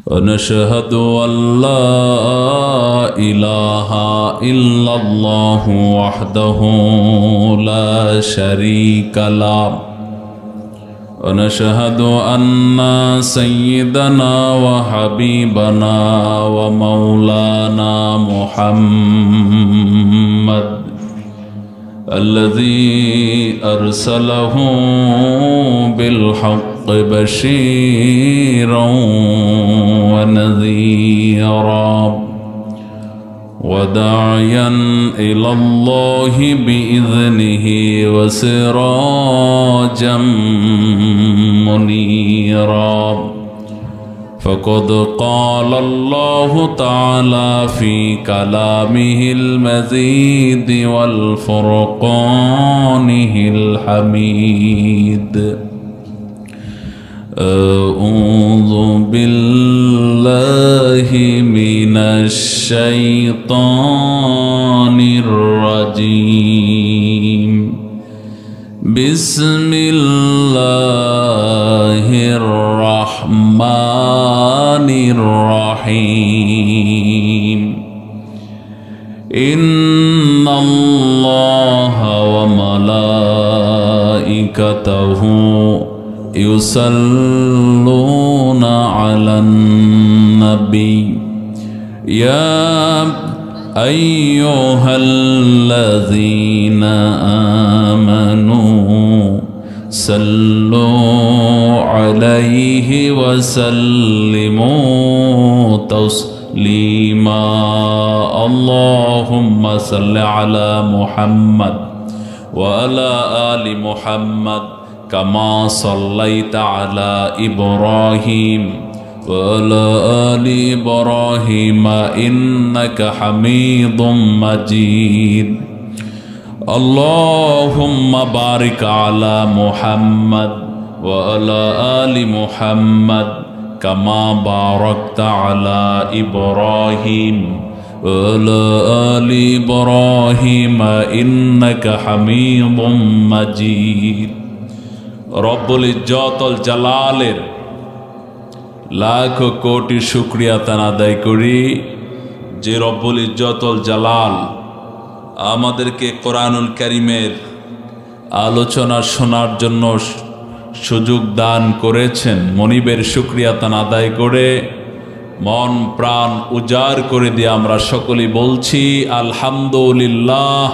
ونشهد أن لا إله إلا الله وحده لا شريك له ونشهد أن سيدنا وحبيبنا ومولانا محمد الذي أرسله بالحق بشيرا ونذيرا وداعيا إلى الله بإذنه وسراجا منيرا فقد قال الله تعالى في كلامه المزيد والفرقانه الحميد أعوذ بالله من الشيطان الرجيم بسم الله الرحمن الرحيم إن الله وملائكته يصلون على النبي يا أيها الذين آمنوا صلوا عليه وسلموا تسليما اللهم صل على محمد وعلى آل محمد كما صليت على إبراهيم وعلى آل إبراهيم إنك حميد مجيد اللهم بارك على محمد وعلى آل محمد كما باركت على إبراهيم وعلى آل إبراهيم إنك حميد مجيد রব্বুল ইজ্জতুল জালালের লাখ কোটি শুকরিয়া তান আদায় করি যে রব্বুল ইজ্জতুল জালাল আমাদেরকে কোরআনুল কারীমের আলোচনা শোনার জন্য সুযোগ দান করেছেন। মনিবের শুকরিয়া তান আদায় করে মন প্রাণ উজাড় করে দিয়ে আমরা সকলেই বলছি আলহামদুলিল্লাহ।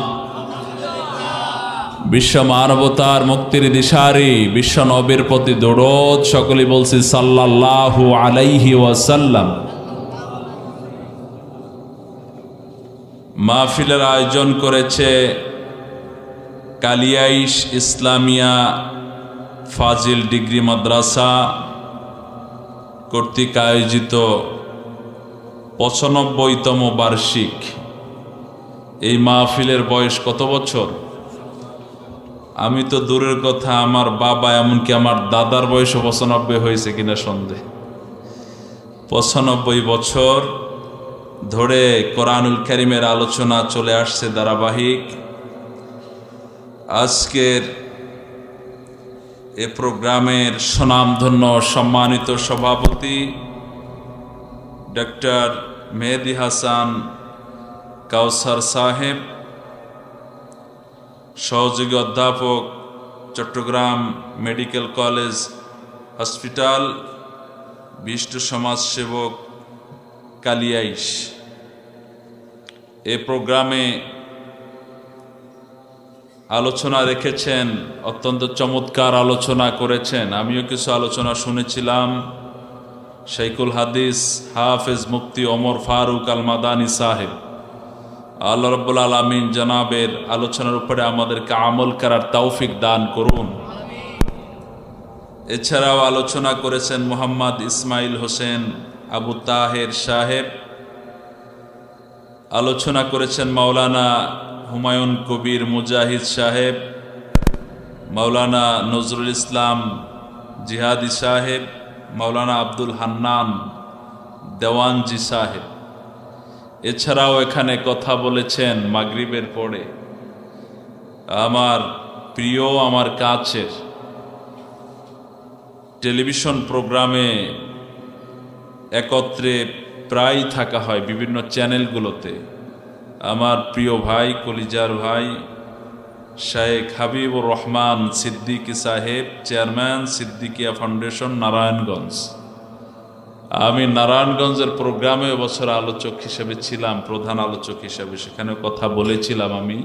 বিশ্ব মানবতার মুক্তির দিশারি বিশ্ব নবীর প্রতি দরুদ সকলেই বলছি সাল্লাল্লাহু আলাইহি ওয়াসাল্লাম। মাহফিলের আয়োজন করেছে কালিয়াইশ ইসলামিয়া ফাজিল ডিগ্রি মাদ্রাসা কর্তৃক আয়োজিত ৯৫তম বার্ষিক। এই মাহফিলের বয়স কত বছর? আমি তো দূরের কথা, আমার বাবা এমনকি আমার দাদার বয়সও ৯৫ হয়েছে কিনা সন্দেহ। ৯৫ বছর ধরে কোরআনুল কারীমের আলোচনা চলে আসছে ধারাবাহিক। আজকের এ প্রোগ্রামের স্বনামধন্য সম্মানিত সভাপতি ডক্টর মেহেদী হাসান কাউসার সাহেব, সহযোগী অধ্যাপক চট্টগ্রাম মেডিকেল কলেজ হসপিটাল, বিশিষ্ট সমাজসেবক কালিয়াইশ। এ প্রোগ্রামে আলোচনা রেখেছেন, অত্যন্ত চমৎকার আলোচনা করেছেন। আমিও কিছু আলোচনা শুনেছিলাম। শাইখুল হাদিস হাফেজ মুফতি ওমর ফারুক আল মাদানী সাহেব, আল্লাহ রাব্বুল আলামিন জনাবের আলোচনার উপরে আমাদেরকে আমল করার তৌফিক দান করুন। এছাড়াও আলোচনা করেছেন মোহাম্মদ ইসমাইল হোসেন আবু তাহের সাহেব, আলোচনা করেছেন মাওলানা হুমায়ুন কবির মুজাহিদ সাহেব, মাওলানা নজরুল ইসলাম জিহাদি সাহেব, মাওলানা আব্দুল হান্নান দেওয়ানজি সাহেব। এছাড়াও এখানে কথা বলেছেন মাগরিবের পরে আমার প্রিয়, আমার কাছের টেলিভিশন প্রোগ্রামে একত্রে প্রায় থাকা হয় বিভিন্ন চ্যানেলগুলোতে। আমার প্রিয় ভাই, কলিজার ভাই শেখ হাবিবুর রহমান সিদ্দিকী সাহেব, চেয়ারম্যান সিদ্দিকিয়া ফাউন্ডেশন, নারায়ণগঞ্জ। আমি নারায়ণগঞ্জের প্রোগ্রামে এবছর আলোচক হিসেবে ছিলাম, প্রধান আলোচক হিসেবে, সেখানে কথা বলেছিলাম আমি।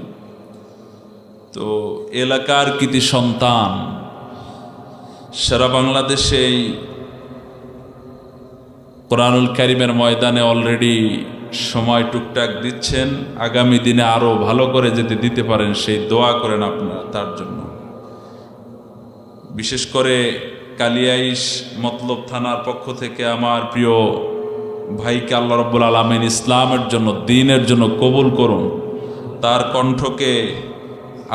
তো এলাকার কৃতি সন্তান সারা বাংলাদেশে কোরআনুল কারীমের ময়দানে অলরেডি সময় টুকটাক দিচ্ছেন, আগামী দিনে আরো ভালো করে যদি দিতে পারেন সেই দোয়া করেন আপনারা তার জন্য। বিশেষ করে কালিয়াইশ মতলব থানার পক্ষ থেকে আমার প্রিয় ভাইকে আল্লাহ রাব্বুল আলামিন ইসলামের জন্য, দ্বীনের জন্য কবুল করুন, তার কণ্ঠকে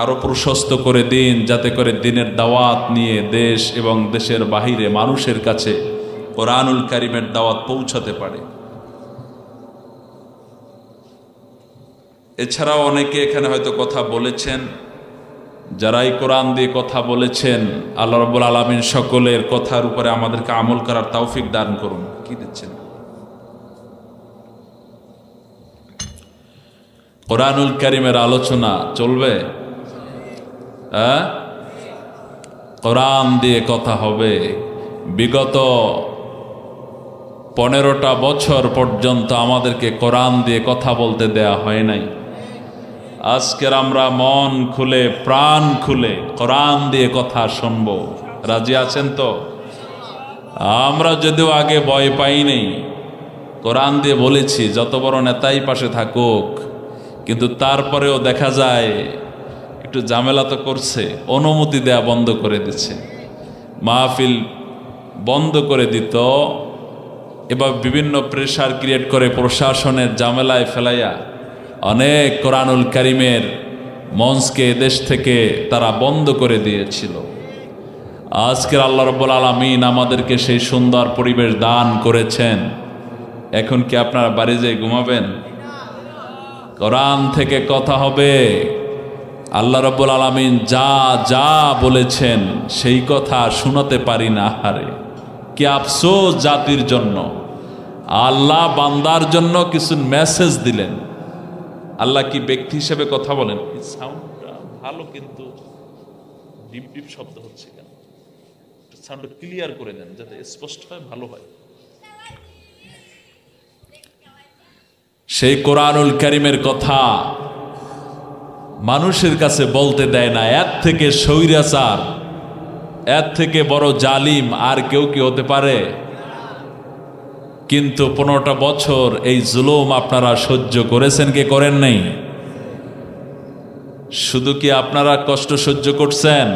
আরো প্রশস্ত করে দিন, যাতে করে দ্বীনের দাওয়াত নিয়ে দেশ এবং দেশের বাহিরে মানুষের কাছে কোরআনুল কারীমের দাওয়াত পৌঁছাতে পারে। এছাড়াও অনেকে এখানে হয়তো কথা বলেছেন, যারাই কোরআন দিয়ে কথা বলেছেন, আল্লাহ রাব্বুল আলামিন সকলের কথার উপরে আমাদেরকে আমল করার তৌফিক দান করুন। কি দিচ্ছেন? কোরআনুল কারীমের আলোচনা চলবে, কোরআন দিয়ে কথা হবে। বিগত 15টা বছর পর্যন্ত আমাদেরকে কোরআন দিয়ে কথা বলতে দেয়া হয় নাই। আজকের আমরা মন খুলে, প্রাণ খুলে কোরআন দিয়ে কথা শুনব। রাজি আছেন তো? আমরা যদিও আগে ভয় পাই নেই, কোরআন দিয়ে বলেছি যত বড় নেতাই পাশে থাকুক, কিন্তু তারপরেও দেখা যায় একটু ঝামেলা তো করছে, অনুমতি দেয়া বন্ধ করে দিচ্ছে, মাহফিল বন্ধ করে দিত। এবার বিভিন্ন প্রেশার ক্রিয়েট করে প্রশাসনের ঝামেলায় ফেলাইয়া অনেক কোরআনুল কারীমের মঞ্চকে দেশ থেকে তারা বন্ধ করে দিয়েছিল। আজকের আল্লাহ রাব্বুল আলামিন আমাদেরকে সেই সুন্দর পরিবেশ দান করেছেন। এখন কি আপনারা বাড়ি যেয়ে ঘুমাবেন? কোরআন থেকে কথা হবে। আল্লাহ রাব্বুল আলামিন যা যা বলেছেন সেই কথা শোনাতে পারি না। হারে কি আফসোস জাতির জন্য। আল্লাহ বান্দার জন্য কিছু মেসেজ দিলেন। আল্লাহ কি ব্যক্তি হিসেবে কথা বলেন? সাউন্ডটা ভালো, কিন্তু ডিপ ডিপ শব্দ হচ্ছে কেন? সাউন্ড ক্লিয়ার করে দেন যাতে স্পষ্ট হয়, ভালো হয়। সেই কোরআনুল কারীমের কথা মানুষের কাছে বলতে দেয় না। এর থেকে স্বৈরাচার, এর থেকে বড় জালিম আর কেউ কি হতে পারে? কিন্তু 15টা বছর এই জুলুম আপনারা সহ্য করেছেন কি করেন নাই? শুধু কি আপনারা কষ্ট সহ্য করছেন?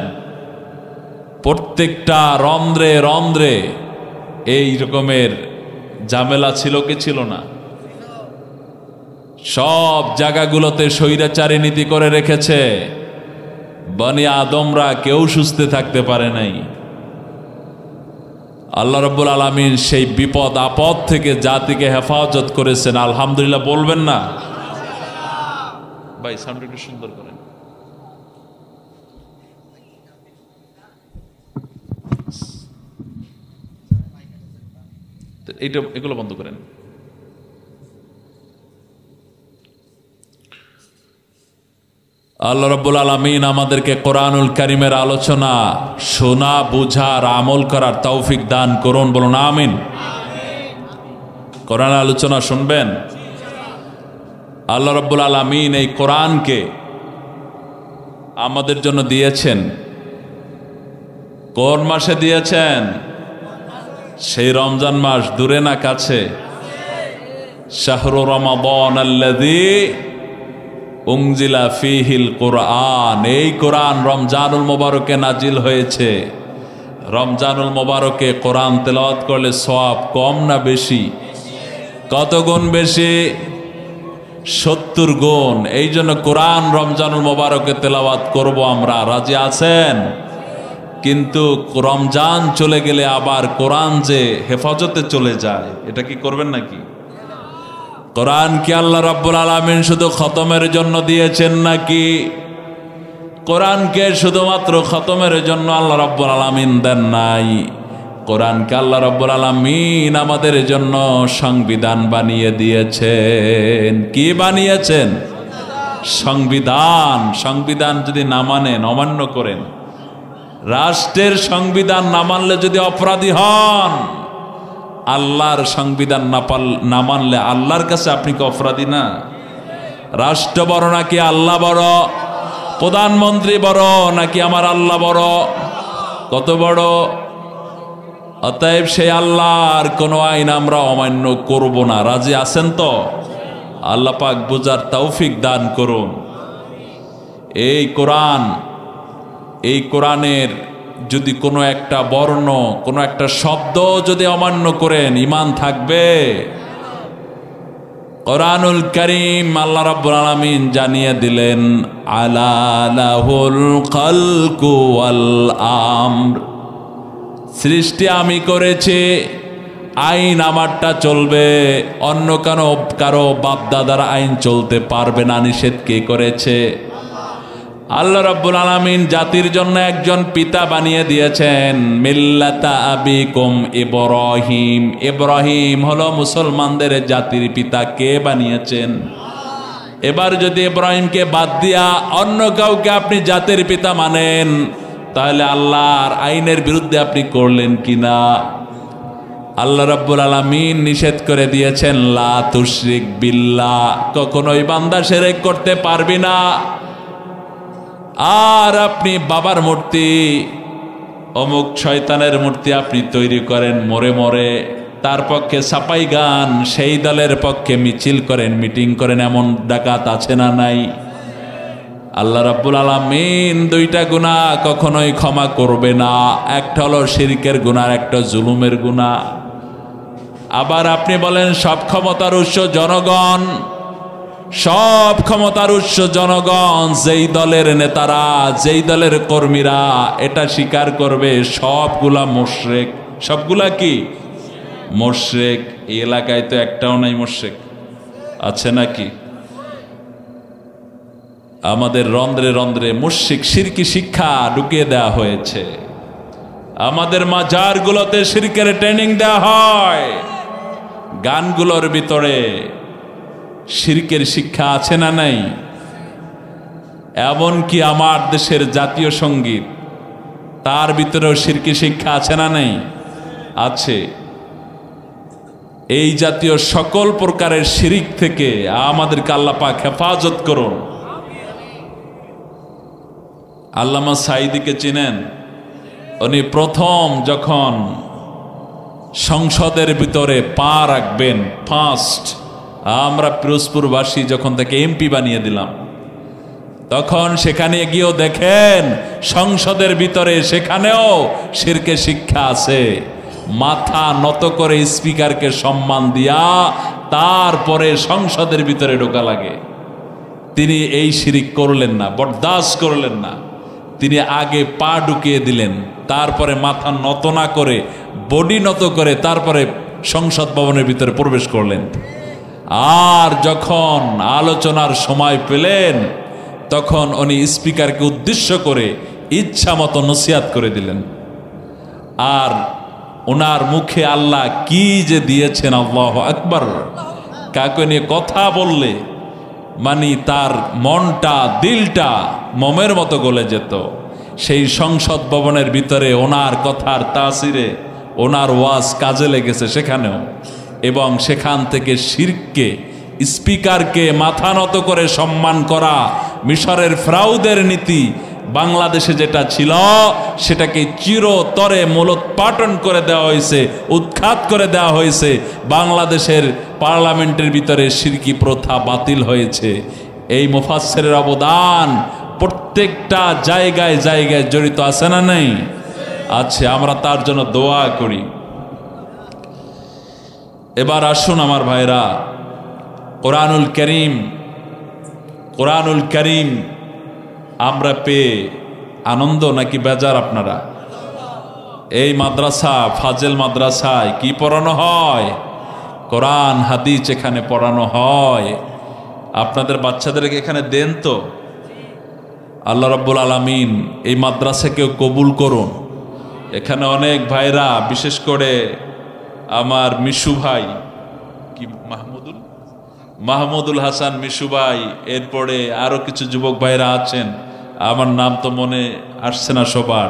প্রত্যেকটা রন্ধ্রে রন্ধ্রে এই রকমের ঝামেলা ছিল কি ছিল না? সব জায়গাগুলোতে স্বৈরাচারী নীতি করে রেখেছে। বনি আদমরা কেউ সুস্থ থাকতে পারে নাই। আল্লাহ রাব্বুল আলামিন সেই বিপদ আপদ থেকে জাতিকে হেফাজত করেছেন। আলহামদুলিল্লাহ বলবেন না? ভাই সাউন্ড একটু সুন্দর করেন। এগুলো বন্ধ করেন। আল্লাহ রাব্বুল আলামিন আমাদেরকে কোরআনুল কারীমের আলোচনা শোনা, বুঝার, আমল করার তৌফিক দান করুন। বলুন আমিন। কোরআন আলোচনা শুনবেন। আল্লাহ রাব্বুল আলামিন এই কোরআনকে আমাদের জন্য দিয়েছেন। কোন মাসে দিয়েছেন? সেই রমজান মাস দূরে না কাছে? শাহরু রমাদান আল্লাযী উনজিলা ফীহিল কোরআন। এই কোরআন রমজানুল মোবারকে নাজিল হয়েছে। রমজানুল মোবারকে কোরআন তেলাওয়াত করলে সওয়াব কম না বেশি? কত গুণ বেশি? 70 গুণ। এই জন্য কোরআন রমজানুল মোবারকে তেলাওয়াত করব আমরা। রাজি আছেন? কিন্তু রমজান চলে গেলে আবার কোরআন যে হেফাজতে চলে যায়, এটা কি করবেন নাকি? কোরআন কি আল্লাহ রাব্বুল আলামিন শুধু খতমের জন্য দিয়েছেন নাকি? কোরআনকে শুধুমাত্র খতমের জন্য আল্লাহ রাব্বুল আলামিন দেন নাই। কোরআনকে আল্লাহ রাব্বুল আলামিন আমাদের জন্য সংবিধান বানিয়ে দিয়েছেন। কি বানিয়েছেন? সংবিধান। সংবিধান যদি না মানেন, অমান্য করেন, রাষ্ট্রের সংবিধান না মানলে যদি অপরাধী হন, আল্লাহর সংবিধান না মানলে আল্লাহর কাছে আপনি কি অপরাধী না? রাষ্ট্র বড় নাকি আল্লাহ বড়? প্রধানমন্ত্রী বড় নাকি আমার আল্লাহ বড়? কত বড়? অতএব সেই আল্লাহর কোনো আইন আমরা অমান্য করব না। রাজি আছেন তো? আল্লাহ পাক বুঝার তৌফিক দান করুন। এই কোরআন, এই কোরআনের যদি কোনো একটা বর্ণ, কোনো একটা শব্দ যদি অমান্য করেন, ঈমান থাকবে? কোরআনুল কারীম আল্লাহ রাব্বুল আলামিন জানিয়ে দিলেন, আলা লাহুল খালকু ওয়াল আমর, সৃষ্টি আমি করেছি, আইন আমারটা চলবে, অন্য কারো বাপদাদার আইন চলতে পারবে না। নিষেধ কে করেছে? আল্লাহ রাব্বুল আলামিন জাতির জন্য একজন পিতা বানিয়ে দিয়েছেন, মিল্লাতা আবিকুম ইব্রাহিম। ইব্রাহিম হলো মুসলমানদের জাতির পিতা। কে বানিয়েছেন? এবার যদি ইব্রাহিমকে বাদ দিয়া অন্য কাউকে আপনি জাতির পিতা মানেন, তাহলে আল্লাহর আইনের বিরুদ্ধে আপনি করলেন কিনা? আল্লাহ রাব্বুল আলামিন নিষেধ করে দিয়েছেন, লা তুশরিক বিল্লাহ, কখনোই বান্দা শিরক করতে পারবি না। আর আপনি বাবার মূর্তি, অমুক শয়তানের মূর্তি আপনি তৈরি করেন মরে মরে, তার পক্ষে সাপাই গান, সেই দলের পক্ষে মিছিল করেন, মিটিং করেন, এমন ডাকাত আছে না নাই? আল্লাহ রাব্বুল আলামিন দুইটা গুনাহ কখনোই ক্ষমা করবে না। একটা হলো শিরকের গুনাহ, একটা জুলুমের গুনাহ। আবার আপনি বলেন সব ক্ষমতার উৎস জনগণ, সব ক্ষমতার উৎস জনগণ। যেই দলের নেতারা, যেই দলের কর্মীরা এটা স্বীকার করবে, সবগুলা মুশরিক। সবগুলা কি? মুশরিক। এই এলাকায় তো একটাও নাই মুশরিক, আছে নাকি? আমাদের রন্ধ্রে রন্ধ্রে মুশরিক শিরকি শিক্ষা ঢুকিয়ে দেওয়া হয়েছে। আমাদের মাজারগুলোতে শিরকের ট্রেনিং দেওয়া হয়। গানগুলোর ভিতরে শিরকের শিক্ষা আছে না নাই? এমনকি আমার দেশের জাতীয় সঙ্গীত, তার ভিতরেও শিরকি শিক্ষা আছে না নাই? আছে। এই জাতীয় সকল প্রকারের শিরিক থেকে আমাদেরকে আল্লাহ পাক হেফাজত করুন। আল্লামা সাঈদীকে চিনেন? উনি প্রথম যখন সংসদের ভিতরে পা রাখবেন, ফার্স্ট আমরা পিরোজপুরবাসী যখন তাকে এমপি বানিয়ে দিলাম, তখন সেখানে গিয়েও দেখেন সংসদের ভিতরে সেখানেও শিরকের শিক্ষা আছে। মাথা নত করে স্পিকারকে সম্মান দিয়া তারপরে সংসদের ভিতরে ঢোকা লাগে। তিনি এই শিরিক করলেন না, বরদাস্ত করলেন না। তিনি আগে পা ঢুকিয়ে দিলেন, তারপরে মাথা নত না করে, বডি নত করে তারপরে সংসদ ভবনের ভিতরে প্রবেশ করলেন। আর যখন আলোচনার সময় পেলেন, তখন উনি স্পিকারকে উদ্দেশ্য করে ইচ্ছা মতো নসিহত করে দিলেন। আর ওনার মুখে আল্লাহ কি যে দিয়েছেন, আল্লাহু আকবার। কাকে নিয়ে কথা বললে মানে তার মনটা, দিলটা মোমের মতো গলে যেত। সেই সংসদ ভবনের ভিতরে ওনার কথার তাসিরে ওনার ওয়াজ কাজে লেগেছে সেখানেও, এবং সেখান থেকে শিরককে, স্পিকারকে মাথা নত করে সম্মান করা, মিশরের ফ্রাউদের নীতি বাংলাদেশে যেটা ছিল সেটাকে চিরতরে মূলোৎপাটন করে দেওয়া হয়েছে, উৎখাত করে দেওয়া হয়েছে। বাংলাদেশের পার্লামেন্টের ভিতরে শিরকি প্রথা বাতিল হয়েছে। এই মুফাসসিরের অবদান প্রত্যেকটা জায়গায় জায়গায় জড়িত আছে না নাই? আছে। আমরা তার জন্য দোয়া করি। এবার আসুন আমার ভাইরা, কোরআনুল কারীম আমরা পেয়ে আনন্দ নাকি বেজার? আপনারা এই মাদ্রাসা, ফাজেল মাদ্রাসায় কি পড়ানো হয়? কোরআন হাদিস এখানে পড়ানো হয়। আপনাদের বাচ্চাদেরকে এখানে দেন তো। আল্লাহ রাব্বুল আলামিন এই মাদ্রাসাকেও কবুল করুন। এখানে অনেক ভাইরা, বিশেষ করে আমার মিশু ভাই, কি মাহমুদুল হাসান মিশু ভাই, এরপরে আরো কিছু যুবক ভাইরা আছেন, আমার নাম তো মনে আসছে না সবার।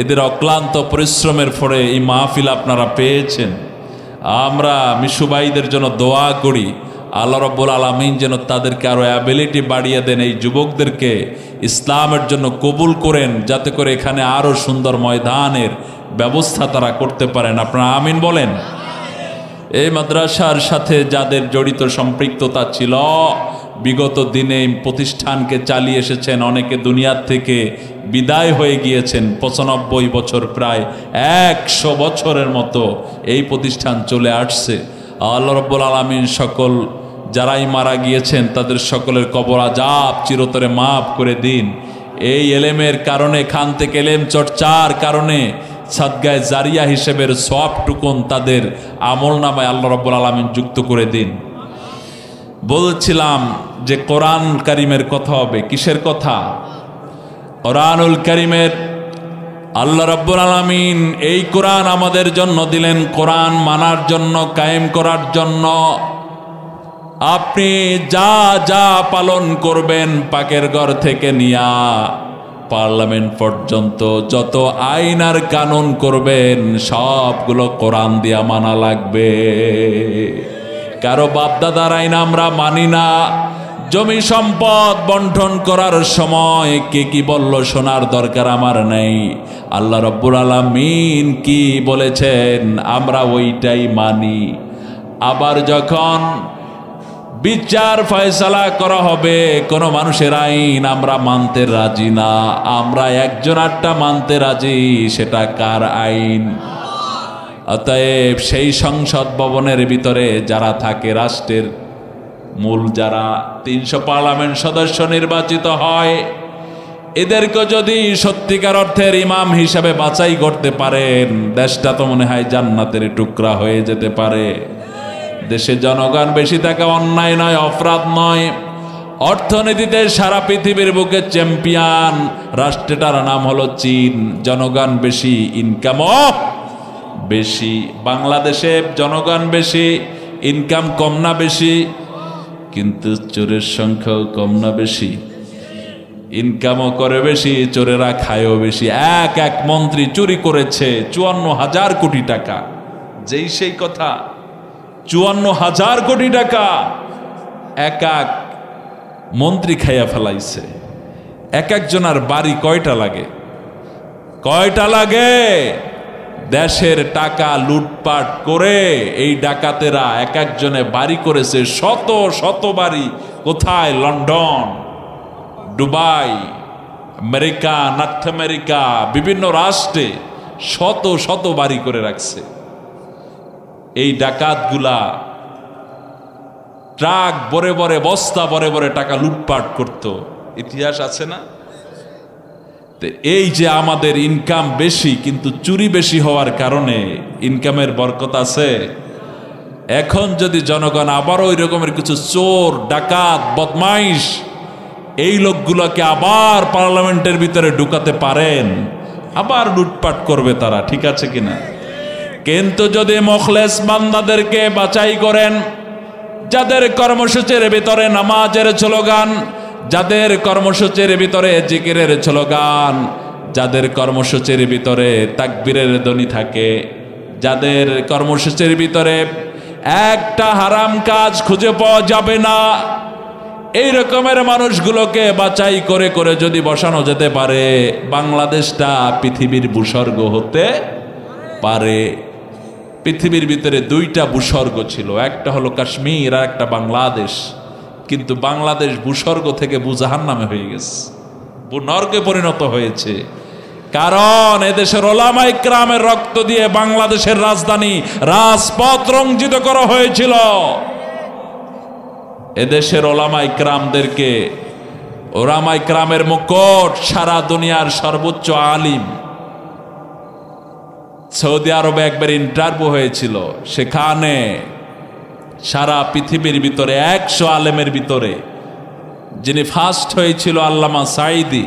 এদের অক্লান্ত পরিশ্রমের ফলে এই মাহফিল আপনারা পেয়েছেন। আমরা মিশু ভাইদের জন্য দোয়া করি, আল্লাহ রাব্বুল আলামিন যেন তাদেরকে আরো অ্যাবিলিটি বাড়িয়ে দেন, এই যুবকদেরকে ইসলামের জন্য কবুল করেন, যাতে করে এখানে আরো সুন্দর ময়দানের ব্যবস্থা তারা করতে পারেন। আপনারা আমিন বলেন। এই মাদ্রাসার সাথে যাদের জড়িত সম্পৃক্ততা ছিল, বিগত দিনে প্রতিষ্ঠানকে চালিয়ে এসেছেন, অনেকে দুনিয়ার থেকে বিদায় হয়ে গিয়েছেন। 95 বছর, প্রায় 100 বছরের মতো এই প্রতিষ্ঠান চলে আসছে। আল্লাহ রাব্বুল আলামিন সকল যারাই মারা গিয়েছেন তাদের সকলের কবর আযাব চিরতরে মাফ করে দিন। এই এলেমের কারণে, খান থেকে এলেম চর্চার কারণে সাদগায়ে জারিয়া হিসেবের সওয়াবটুকুন তাদের আমল নামায় আল্লাহ রাব্বুল আলামিন যুক্ত করে দিন। বলছিলাম যে কোরআন কারীমের কথা হবে। কিসের কথা? কোরআনুল কারীমের। আল্লাহ রাব্বুল আলামিন এই কোরআন আমাদের জন্য দিলেন, কোরআন মানার জন্য, কায়েম করার জন্য। আপনি যা যা পালন করবেন, পাকের ঘর থেকে নিয়া পার্লামেন্ট পর্যন্ত যত আইন আর কানুন করবেন, সবগুলো কোরআন দিয়া মানা লাগবে। কারো বাপদাদার আইন আমরা মানি না। জমি সম্পদ বন্টন করার সময় কে কি বলল শোনার দরকার আমার নেই। আল্লাহ রাব্বুল আলামিন কি বলেছেন আমরা ওইটাই মানি। আবার যখন বিচার ফয়সালা করা হবে, কোন মানুষের আইন আমরা মানতে রাজি না। আমরা একজনারটা মানতে রাজি, সেটা কার আইন? অতএব সেই সংসদ ভবনের ভিতরে যারা থাকে, রাষ্ট্রের মূল যারা 300 পার্লামেন্ট সদস্য নির্বাচিত হয়, এদেরকে যদি সত্যিকার অর্থের ইমাম হিসাবে বাছাই করতে পারেন, দেশটা তো মনে হয় জান্নাতের টুকরা হয়ে যেতে পারে। দেশে জনগণ বেশি থাকা অন্যায় নয়, অপরাধ নয়। অর্থনীতিতে সারা পৃথিবীর বুকে চ্যাম্পিয়ন রাষ্ট্রটার নাম হলো চীন। জনগণ বেশি, ইনকামও বেশি। বাংলাদেশে জনগণ বেশি, ইনকাম কম না বেশি? কিন্তু চোরের সংখ্যাও কম না বেশি? ইনকামও করে বেশি, চোরেরা খায়ও বেশি। এক মন্ত্রী চুরি করেছে 54,000 কোটি টাকা। যেই সেই কথা, 54,000 কোটি টাকা এক মন্ত্রী খাইয়া ফেলাইছে। একজনের বাড়ি কয়টা লাগে? কয়টা লাগে? দেশের টাকা লুটপাট করে এই ডাকাতেরা একজনে বাড়ি করেছে শত শত বাড়ি। কোথায়? London, Dubai, America, north America, বিভিন্ন রাষ্ট্রে শত শত বাড়ি করে রাখছে। এই ডাকাতগুলা ট্রাক ভরে ভরে, বস্তা ভরে ভরে টাকা লুটপাট করত। ইতিহাস আছে না? এই যে আমাদের ইনকাম বেশি কিন্তু চুরি বেশি হওয়ার কারণে ইনকামের বরকত আছে। এখন যদি জনগণ আবারও ওই রকমের কিছু চোর, ডাকাত, বদমাইশ এই লোকগুলোকে আবার পার্লামেন্টের ভিতরে ঢুকাতে পারেন, আবার লুটপাট করবে তারা। ঠিক আছে কিনা? কিন্তু যদি মুখলেস বান্দাদেরকে বাছাই করেন, যাদের কর্মসূচির ভিতরে নামাজের স্লোগান, যাদের কর্মসূচির ভিতরে জিকিরের স্লোগান, যাদের কর্মসূচির ভিতরে তাকবীরের ধ্বনি থাকে, যাদের কর্মসূচির ভিতরে একটা হারাম কাজ খুঁজে পাওয়া যাবে না, এই রকমের মানুষগুলোকে বাছাই করে করে যদি বসানো যেতে পারে, বাংলাদেশটা পৃথিবীর ভূস্বর্গ হতে পারে। পৃথিবীর ভিতরে দুইটা ভূস্বর্গ ছিল, একটা হলো কাশ্মীর আর একটা বাংলাদেশ। কিন্তু বাংলাদেশ ভূস্বর্গ থেকে জাহান্নামে হয়ে গেছে, নরকে পরিণত হয়েছে। কারণ এদেশের ওলামায়ে কেরামের রক্ত দিয়ে বাংলাদেশের রাজধানী, রাজপথ রঞ্জিত করা হয়েছিল। এদেশের ওলামায়ে কেরামদেরকে, ওলামায়ে কেরামের মুকুট সারা দুনিয়ার সর্বোচ্চ আলিম। সৌদি আরবে একবার ইন্টারভিউ হয়েছিল, সেখানে সারা পৃথিবীর ভিতরে 100 আলেমের ভিতরে যিনি ফার্স্ট হয়েছিল আল্লামা সাঈদী।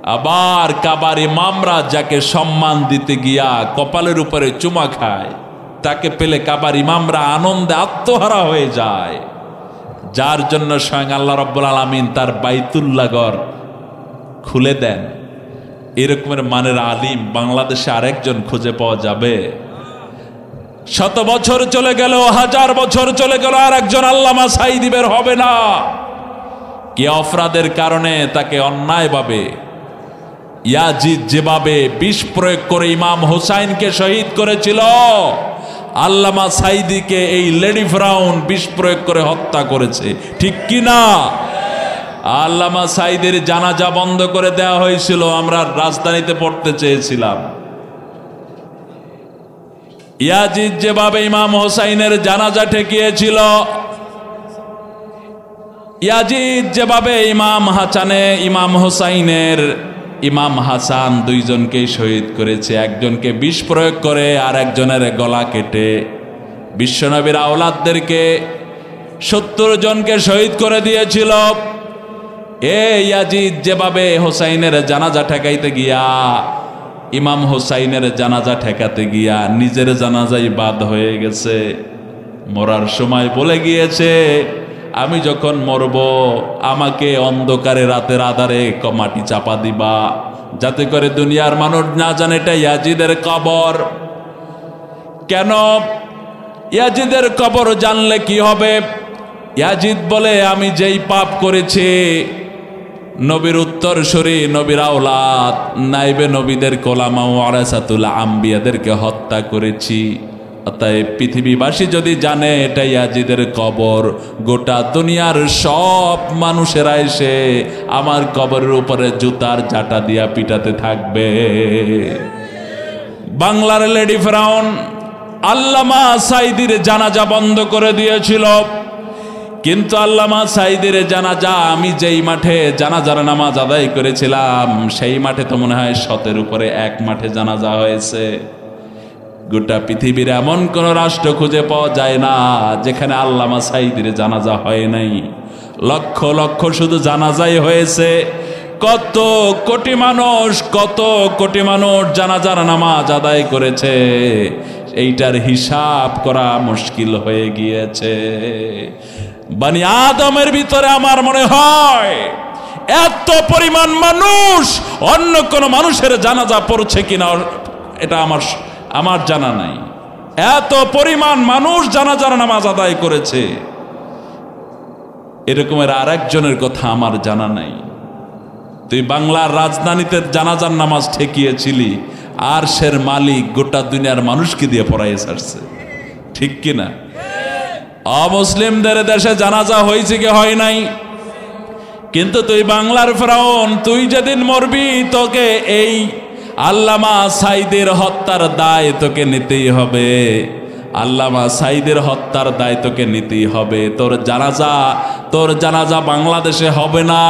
আবার কাবার ইমামরা যাকে সম্মান দিতে গিয়া কপালের উপরে চুমা খায়, তাকে পেলে কাবার ইমামরা আনন্দে আত্মহারা হয়ে যায়, যার জন্য স্বয়ং আল্লাহ রাব্বুল আলামিন তার বাইতুল্লাহ ঘর খুলে দেন। এরকমের মানের আলিম বাংলাদেশে আরেকজন খুঁজে পাওয়া যাবে? শত বছর চলে গেল, হাজার বছর চলে গেল, আর একজন আল্লামা সাঈদী বের হবে না। কি অপরাধের কারণে তাকে অন্যায়ভাবে ইয়াজিদ যেভাবে বিষ প্রয়োগ করে ইমাম হোসাইনকে শহীদ করেছিল, আল্লামা সাঈদীকে এই লেডি ফিরাউন বিষ প্রয়োগ করে হত্যা করেছে, ঠিক কি না? আল্লামা সাঈদীর জানাজা বন্ধ করে দেওয়া হয়েছিল, আমরা রাজধানীতে পড়তে চেয়েছিলাম। ইয়াজিদ যেভাবে ইমাম হোসাইনের জানাজা ঠেকিয়েছিল, ইয়াজিদ যেভাবে ইমাম হোসাইনের ইমাম হাসান দুইজনকেই শহীদ করেছে, একজনকে বিষ প্রয়োগ করে আর একজনের গলা কেটে। বিশ্বনবীর আওলাদদেরকে 70 জনকে শহীদ করে দিয়েছিল। ইয়াজিদ যেভাবে হোসাইনের জানাজা ঠেকাইতে গিয়া, ইমাম হোসাইনের জানাজা ঠেকাতে গিয়া নিজের জানাজাই বাদ হয়ে গেছে। মরার সময় বলে গিয়েছে, আমি যখন মরব আমাকে অন্ধকারে রাতের আধারে মাটি চাপা দিবা, যাতে করে দুনিয়ার মানুষ না জানে এটা ইয়াজিদের কবর। কেন? ইয়াজিদের কবর জানলে কি হবে? ইয়াজিদ বলে, আমি যেই পাপ করেছি, নবীর উত্তরসূরি, নবীর আওলাদ, নাইবে নবীদের কোলামা ও ওয়ারাসাতুল আম্বিয়াদেরকে হত্যা করেছি। অতএব পৃথিবীবাসী যদি জানে এটা ইয়াজিদের কবর, গোটা দুনিয়ার সব মানুষেরা এসে আমার কবরের উপরে জুতার জাটা দিয়া পিটাতে থাকবে। বাংলার লেডি ফিরাউন আল্লামা সাঈদীর জানাজা বন্ধ করে দিয়েছিল, কিন্তু আল্লামা সাঈদীর জানাজা আমি যেই মাঠে জানাজার নামাজ আদায় করেছিলাম, সেই মাঠে তো মনে হয় 100-এর উপরে এক মাঠে জানাজা হয়েছে। গোটা পৃথিবীর এমন কোন রাষ্ট্র খুঁজে পাওয়া যায় না যেখানে আল্লামা সাঈদীর জানাজা হয় নাই। লক্ষ লক্ষ শুধু জানাজাই হয়েছে। কত কোটি মানুষ জানাজার নামাজ আদায় করেছে, এইটার হিসাব করা মুশকিল হয়ে গিয়েছে। বনি আদমের ভিতরে আমার মনে হয় এত পরিমাণ মানুষ অন্য কোন মানুষের জানাজা পড়ছে কিনা এটা আমার জানা নাই। এত পরিমাণ মানুষ জানাজার নামাজ আদায় করেছে, এরকমের আরেকজনের কথা আমার জানা নাই। তুই বাংলার রাজধানীতে জানাজার নামাজ ঠেকিয়েছিলি, আর সের মালিক গোটা দুনিয়ার মানুষকে দিয়ে পড়াইয়ে ছাড়ছে, ঠিক কিনা? অমুসলিমদের দেশে জানাজা হয়েছে কি হয় নাই? কিন্তু তুই বাংলার ফিরাউন, তুই যেদিন মরবি তোকে এই আল্লামা সাঈদীর হত্যার দায় তোকে নিতেই হবে। আল্লামা সাঈদীর হত্যার দায় তোকে নিতেই হবে। তোর জানাজা বাংলাদেশে হবে না।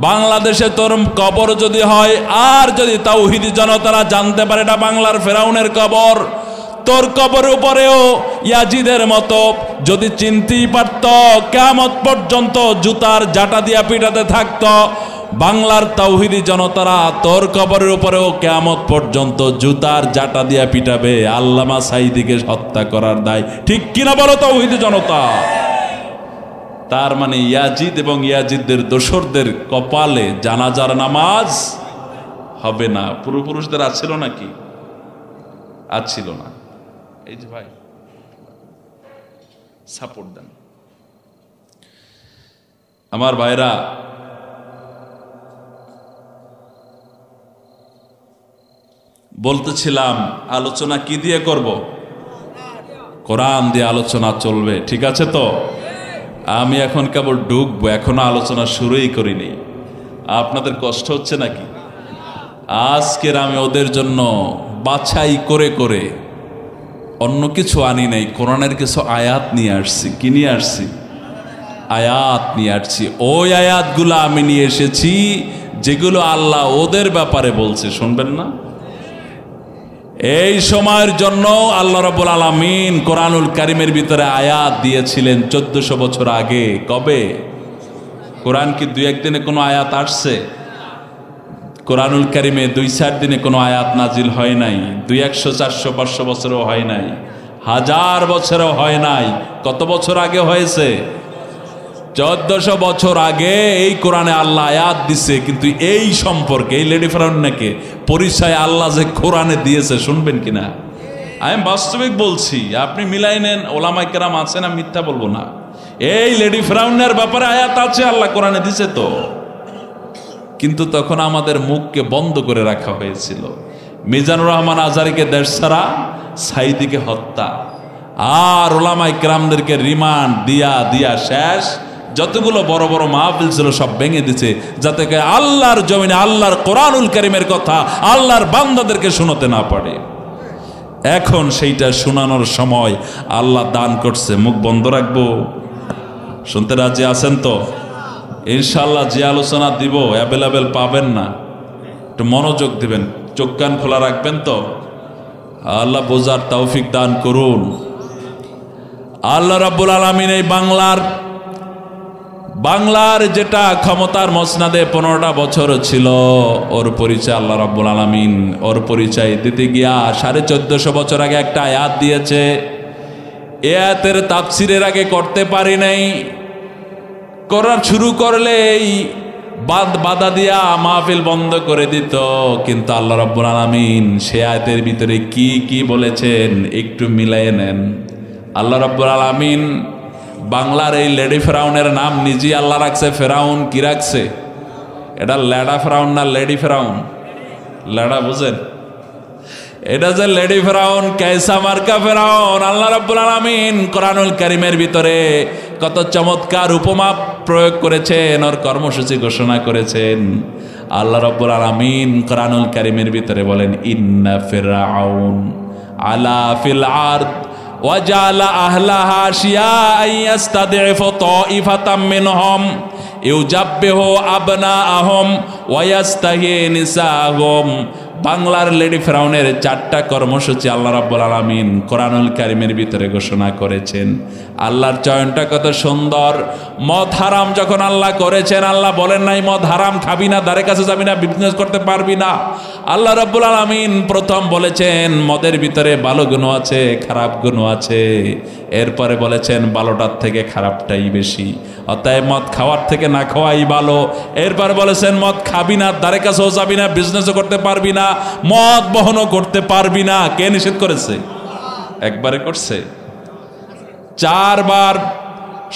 বাংলাদেশে তোর কবর যদি হয়, আর যদি তাওহীদি জনতারা জানতে পারে এটা বাংলার ফিরাউনের কবর, তোর কবর উপরেও ইয়াজিদের মতো যদি চিনতেই পারত, কিয়ামত পর্যন্ত জুতার জাটা দিয়া পিটাতে থাকত। বাংলার তাওহীদি জনতারা তোর কবরের উপরেও কিয়ামত পর্যন্ত জুতার জাটা দিয়া পিটাবে আল্লামা সাঈদীকে হত্যা করার দায়, ঠিক কিনা বলো তাওহীদি জনতা? তার মানে ইয়াজিদ এবং ইয়াজিদের দোসরদের কপালে জানাজার নামাজ হবে না। পূর্বপুরুষদের আছিল নাকি? আছিল না? এই যে ভাই সাপোর্ট দেন। আমার ভাইরা, বলতেছিলাম আলোচনা কি দিয়ে করব? কোরআন দিয়ে আলোচনা চলবে, ঠিক আছে তো? আমি এখন কেবল ঢুকবো, এখনো আলোচনা শুরুই করিনি। আপনাদের কষ্ট হচ্ছে নাকি? আজকের আমি ওদের জন্য বাছাই করে করে অন্য কিছু আনি নাই, কোরআনের কিছু আয়াত নিয়ে আসছি। কি নিয়ে আসছি? আয়াত নিয়ে আসছি। ওই আয়াতগুলো আমি নিয়ে এসেছি যেগুলো আল্লাহ ওদের ব্যাপারে বলছে, শুনবেন না? এই সময়ের জন্য আল্লাহ রাব্বুল আলামিন কোরআনুল কারীমের ভিতরে আয়াত দিয়েছিলেন 1400 বছর আগে। কবে? কোরআন কি 2-1 দিনে কোনো আয়াত আসছে? কোরআনুল কারিমে 2-4 দিনে কোনো আয়াত নাজিল হয় নাই, 200, 400, 500 বছরেও হয় নাই, 1000 বছরেও হয় নাই। কত বছর আগে হয়েছে? 1400 বছর আগে এই কোরআনে আল্লাহ আয়াত দিছে। কিন্তু এই সম্পর্কে, এই লেডি ফেরাউনকে পরিচয় আল্লাহ যে কোরআনে দিয়েছে, শুনবেন কিনা? আমি বাস্তবিক বলছি, আপনি মিলাই নেন, ওলামায়ে কেরাম আছে না, মিথ্যা বলবো না। এই লেডি ফেরাউনের ব্যাপারে আয়াত আছে, আল্লাহ কোরআনে দিছে তো। কিন্তু তখন আমাদের মুখকে বন্ধ করে রাখা হয়েছিল। মিজানুর রহমান আজারিকে দেশ ছাড়া, সাইদিকে হত্যা, আর ওলামায়ে কেরামদেরকে রিমান্ড দিয়া দিয়া শেষ। যতগুলো বড় বড় মাহফিল ছিল সব ভেঙে দিছে, যাতে করে আল্লাহর জমিনে আল্লাহর কোরআনুল কারীমের কথা আল্লাহর বান্দাদেরকে শোনাতে না পারে। এখন সেইটা শোনানোর সময় আল্লাহ দান করছে। মুখ বন্ধ রাখবো? শুনতে রাজি আছেন তো? ইনশাআল্লাহ যে আলোচনা দিব অ্যাভেলেবেল পাবেন না, একটু মনোযোগ দিবেন, চোখ কান খোলা রাখবেন তো। আল্লাহ বোঝার তৌফিক দান করুন। আল্লাহ রাব্বুল আলামিন এই বাংলার যেটা ক্ষমতার মসনাদে 15টা বছর ছিল, ওর পরিচয় আল্লাহ রাব্বুল আলামিন ওর পরিচয় দিতে গিয়া 1450 বছর আগে একটা আয়াত দিয়েছে। এ আয়াতের তাফসিরের আগে করতে পারি নাই, করার শুরু করলেই বাধা দিয়া মাহফিল বন্ধ করে দিত। কিন্তু আল্লাহ রাব্বুল আলামিন সে আয়াতের ভিতরে কি কি বলেছেন একটু মিলাইয়ে নেন। আল্লাহ রাব্বুল আলামিন বাংলার এই লেডি ফেরাউনের নাম নিজেই আল্লাহ রাখছে। ফেরাউন কি রাখছে? এটা লেডা ফেরাউন না লেডি ফেরাউন? লেডা বুঝেন? এটা যে লেডি ফেরাউন, কায়সা মার্কা ফেরাউন। আল্লাহ রাব্বুল আলামিন কোরআনুল কারীমের ভিতরে কত চমৎকার উপমা প্রয়োগ করেছেন, ওর কর্মসূচি ঘোষণা করেছেন। আল্লাহ রাব্বুল আলামিন কোরআনুল কারীমের ভিতরে বলেন, ইন্না ফিরআউন আলা ফিল আরদ ওয়াজালা আহলাহা শিয়াআন ইয়াস্তাদঈফু তাঈফাতাম মিনহুম ইউজাব্বিহু আবনাআহুম ওয়া ইয়াস্তাহি নিসাআহুম। বাংলার লেডি ফেরাউনের 4টা কর্মসূচি আল্লাহ রাব্বুল আলামিন কোরআনুল কারীমের ভিতরে ঘোষণা করেছেন। আল্লাহর চয়নটা কত সুন্দর। মদ হারাম যখন আল্লাহ করেছেন, আল্লাহ বলেন নাই মদ হারাম খাবি না, ধারে কাছে যাবি না, বিজনেস করতে পারবি না। আল্লাহ রাব্বুল আলামিন প্রথম বলেছেন মদের ভিতরে ভালো গুণ আছে, খারাপ গুণ আছে। এরপরে বলেছেন ভালোটার থেকে খারাপটাই বেশি, অতএব মদ খাওয়ার থেকে না খাওয়াই ভালো। এরপর বলেছেন মদ খাবি না, ধারে কাছেও যাবি না, বিজনেসও করতে পারবি না, মদ বহনও করতে পারবি না। কে নিষেধ করেছে? একবারে করছে? 4 বার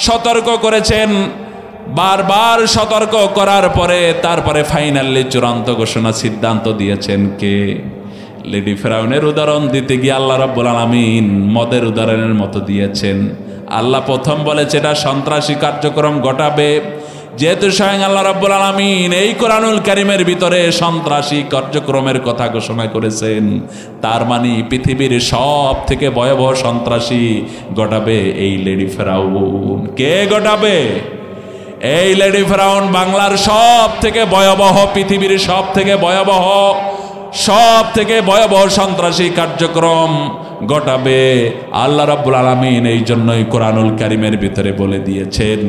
সতর্ক করেছেন। বারবার সতর্ক করার পরে তারপরে ফাইনালি চূড়ান্ত ঘোষণা, সিদ্ধান্ত দিয়েছেন কে? লেডি ফেরাউনের উদাহরণ দিতে গিয়ে আল্লাহ রাব্বুল আলামিন মদের উদাহরণের মতো দিয়েছেন। আল্লাহ প্রথম বলেছে এটা সন্ত্রাসী কার্যক্রম ঘটাবে। যেহেতু স্বয়ং আল্লাহ রাব্বুল আলামিন এই কোরআনুল কারীমের ভিতরে সন্ত্রাসী কার্যক্রমের কথা ঘোষণা করেছেন, তার মানে পৃথিবীর সব থেকে ভয়াবহ সন্ত্রাসী ঘটাবে এই লেডি ফেরাউন। কে ঘটাবে? এই লেডি ফেরাউন বাংলার সব থেকে ভয়াবহ, পৃথিবীর সব থেকে ভয়াবহ সন্ত্রাসী কার্যক্রম ঘটাবে আল্লাহ রাব্বুল আলামিন। এই জন্যই কোরআনুল কারীমের ভিতরে বলে দিয়েছেন,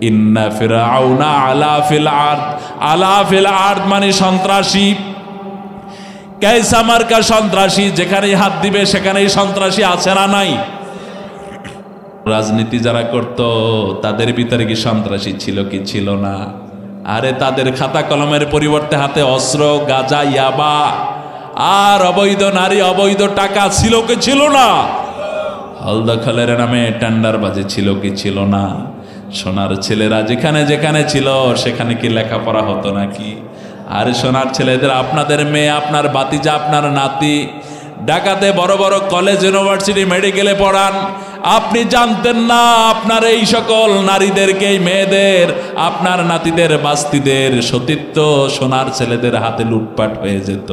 ইন্না ফিরআউনা আলা ফিল আরদ মানে সন্ত্রাসী। কায়সা মার্কা সন্ত্রাসী, যেখানেই হাত দিবে সেখানেই সন্ত্রাসী আছে না নাই? রাজনীতি যারা করত তাদের ভিতরে কি সন্ত্রাসী ছিল কি ছিল না? আরে তাদের খাতা কলমের পরিবর্তে হাতে অস্ত্র, গাঁজা, ইয়াবা আর অবৈধ নারী, অবৈধ টাকা ছিল কি ছিল না? হলদখলের নামে টেন্ডারবাজি ছিল কি ছিল না? সোনার ছেলেরা যেখানে যেখানে ছিল সেখানে কি লেখাপড়া হতো নাকি? আর সোনার ছেলেদের, আপনাদের মেয়ে, আপনার বাতিজা, আপনার নাতি ঢাকাতে বড় বড় কলেজ, ইউনিভার্সিটি, মেডিকেলে পড়ান, আপনি জানতেন না আপনার এই সকল নারীদেরকে, মেয়েদের, আপনার নাতিদের, বাস্তিদের সতীত্ব সোনার ছেলেদের হাতে লুটপাট হয়ে যেত।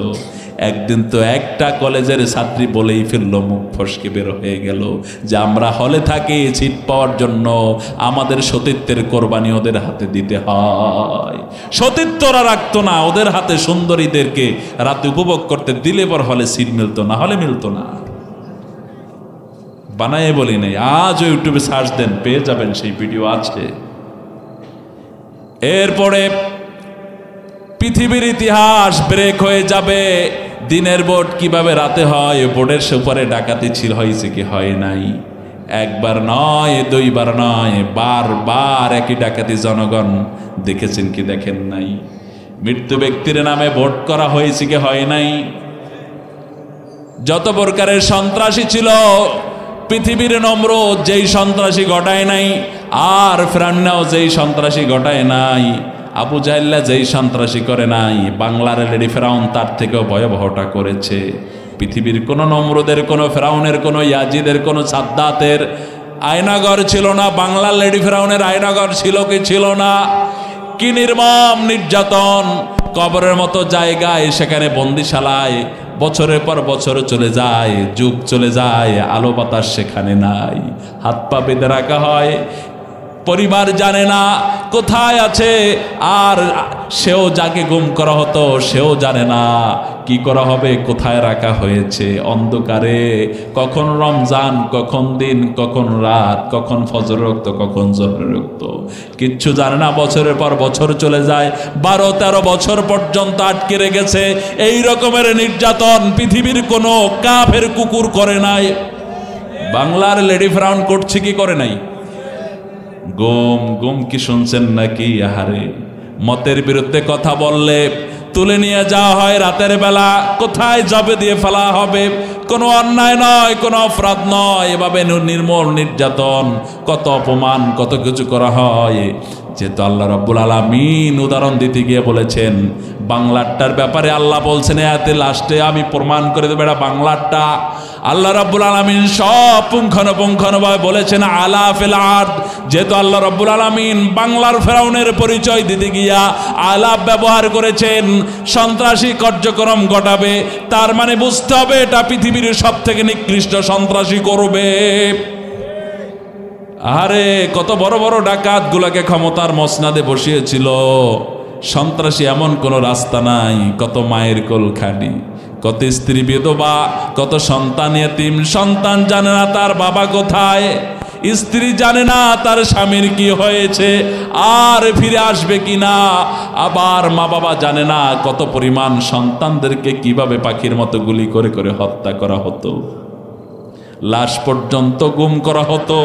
একদিন তো একটা কলেজের ছাত্রী বলেই ফেললো, মুখ ফসকে বের হয়ে গেল, যে আমরা হলে থাকি সিট পাওয়ার জন্য, আমাদের সতীত্বের কোরবানি ওদের হাতে দিতে হয়। সতীত্বরা রাখতো না, ওদের হাতে সুন্দরীদেরকে রাতে উপভোগ করতে দিলে পর হলে সিট মিলতো না, হলে মিলতো না। বানায় বলি নাই, আজ ইউটিউবে সার্চ দেন, পেয়ে যাবেন, সেই ভিডিও আছে। এরপরে পৃথিবীর ইতিহাস ব্রেক হয়ে যাবে। দিনের ভোট কিভাবে রাতে হয়, ভোটের সুপারে ডাকাতি ছিল হয়েছে কি হয় নাই? একবার নয়, দুইবার নয়, বারবার একই ডাকাতি জনগণ দেখেছেন কি দেখেন নাই? মৃত্যু ব্যক্তির নামে ভোট করা হয়েছে কি হয় নাই? যত প্রকারের সন্ত্রাসী ছিল পৃথিবীর নমরুদ যেই সন্ত্রাসী ঘটায় নাই, আর ফিরআউনও যেই সন্ত্রাসী ঘটায় নাই, আবু জাহেল্লা যেই সন্ত্রাসী করে নাই, বাংলার লেডি ফিরআউন তার থেকেও ভয়াবহটা করেছে। পৃথিবীর কোনো নমরুদের, কোনো ফিরআউনের, কোনো ইয়াজিদের, কোনো সাদ্দাতের আয়নাঘর ছিল না। বাংলার লেডি ফিরআউনের আয়নাঘর ছিল কি ছিল না? কি নির্মম নির্যাতন! কবরের মতো জায়গায়, সেখানে বন্দিশালায় বছরের পর বছর চলে যায়, যুগ চলে যায়, আলো বাতাস সেখানে নাই, হাত পা বেঁধে রাখা হয়, পরিবার জানে না কোথায় আছে, আর সেও যাকে গুম করা হতো সেও জানে না কি করা হবে, কোথায় রাখা হয়েছে। অন্ধকারে কখন রমজান, কখন দিন, কখন রাত, কখন ফজর রক্ত, কখন জোহরের রক্ত, কিচ্ছু জানে না। বছরের পর বছর চলে যায়, 12-13 বছর পর্যন্ত আটকে রেখেছে। এই রকমের নির্যাতন পৃথিবীর কোনো কাফের কুকুর করে নাই। বাংলার লেডি ফিরআউন করছে কি করে নাই? গুম গুম কি শুনছেন নাকি? আহারে, মতের বিরুদ্ধে কথা বললে তুলে নিয়ে যাওয়া হয় রাতের বেলা, কোথায় জবে দিয়ে ফেলা হবে। কোনো অন্যায় নয়, কোনো অপরাধ নয়, এভাবে নির্মল নির্যাতন, কত অপমান, কত কিছু করা হয়। যেহেতু আল্লাহ রাব্বুল আলামিন উদাহরণ দিতে গিয়ে বলেছেন বাংলাটার ব্যাপারে, আল্লাহ বলছেন এতে লাস্টে আমি প্রমাণ করে দেবো এটা বাংলাটা। আল্লাহ রাব্বুল আলামিন সব পুঙ্খানুপুঙ্খানুভাবে বলেছেন আলা ফিল আরদ। যেহেতু আল্লাহ রাব্বুল আলামিন বাংলার ফিরআউনের পরিচয় দিতে গিয়া আলাপ ব্যবহার করেছেন, সন্ত্রাসী কার্যক্রম ঘটাবে, তার মানে বুঝতে হবে এটা পৃথিবীর সব থেকে নিকৃষ্ট সন্ত্রাসী করবে। আরে কত বড় বড় ডাকাত গুলাকে ক্ষমতার মসনাদে বসিয়েছিল। সন্ত্রাসী এমন কোনো রাস্তা নাই। কত মায়ের কোল খালি, কত স্ত্রী বিধবা, কত সন্তান এতিম। সন্তান জানে না তার বাবা কোথায়, স্ত্রী জানে না তার স্বামীর কি হয়েছে, আর ফিরে আসবে কিনা। আবার মা বাবা জানে না কত পরিমাণ সন্তানদেরকে কিভাবে পাখির মতো গুলি করে করে হত্যা করা হতো, লাশ পর্যন্ত গুম করা হতো।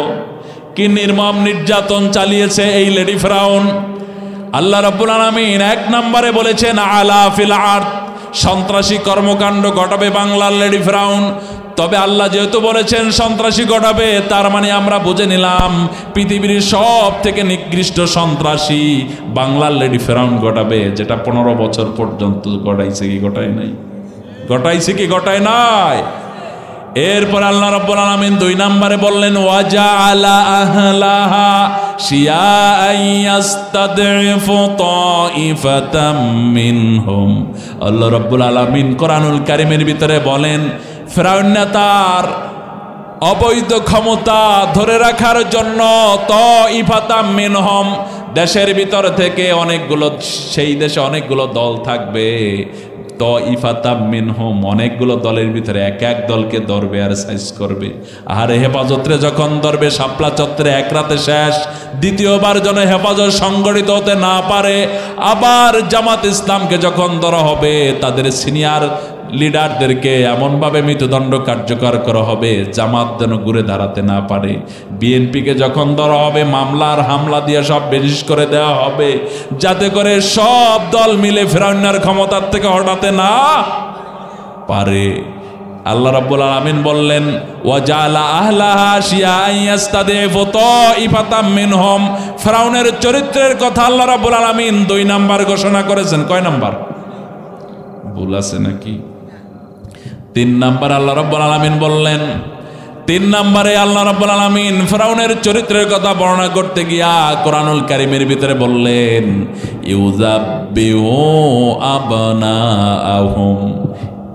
কি নির্মম নির্যাতন চালিয়েছে এই লেডি ফিরআউন। আল্লাহ রাব্বুল আলামিন 1 নম্বরে বলেছেন আলা ফিল আরদ, সন্ত্রাসী কর্মকাণ্ড ঘটাবে বাংলার লেডি ফিরআউন। তবে আল্লাহ যেহেতু বলেছেন সন্ত্রাসী ঘটাবে, তার মানে আমরা বুঝে নিলাম পৃথিবীর সব থেকে নিকৃষ্ট সন্ত্রাসী বাংলার লেডি ফিরআউন ঘটাবে, যেটা 15 বছর পর্যন্ত ঘটাইছে কি ঘটায় নাই? ঘটাইছে কি ঘটায় নাই? এরপর আল্লাহ রাব্বুল আলামিন 2 নম্বরে বললেন ওয়াজআলা আহলাহা শিয়াআন ইয়াস্তাদঈফু তাঈফাতাম মিনহুম। আল্লাহ রাব্বুল আলামিন কোরআনুল কারীমের ভিতরে বলেন ফিরআউন তার অবৈধ ক্ষমতা ধরে রাখার জন্য তাঈফাতাম মিনহুম, দেশের ভিতর থেকে অনেকগুলো, সেই দেশে অনেকগুলো দল থাকবে, তাঈফাতাম মিনহুম, অনেকগুলো দলের ভিতরে এক এক দলকে ধরবে আর সাইজ করবে। আর হেফাজতে যখন ধরবে শাপলা চত্বরে এক রাতে শেষ, দ্বিতীয়বার যেন হেফাজত সংগঠিত হতে না পারে। আবার জামাত ইসলামকে যখন ধরা হবে, তাদের সিনিয়র লিডারদেরকে এমনভাবে মৃত্যুদণ্ড কার্যকর করা হবে জামাত যেন ঘুরে দাঁড়াতে না পারে। বিএনপিকে যখন ধরা হবে, মামলার হামলা দিয়ে সব বেরিশ করে দেওয়া হবে, যাতে করে সব দল মিলে ফিরআউনের ক্ষমতার থেকে হটাতে না পারে। আল্লাহ রাব্বুল আলামিন বললেন ওয়াজালা আহলাহা শিয়াআন ইয়াস্তাদঈফু তাঈফাতাম মিনহুম। ফিরআউনের চরিত্রের কথা আল্লাহ রাব্বুল আলামিন 2 নাম্বার ঘোষণা করেছেন। কয় নাম্বার ভুল আছে নাকি? 3 নাম্বার আল্লাহ রাব্বুল আলামিন বললেন। 3 নম্বরে আল্লাহ রাব্বুল আলামিন ফিরআউনের চরিত্রের কথা বর্ণনা করতে গিয়া কোরআনুল কারীমের ভিতরে বললেন ইউযাব্বিহু আবনাআহুম।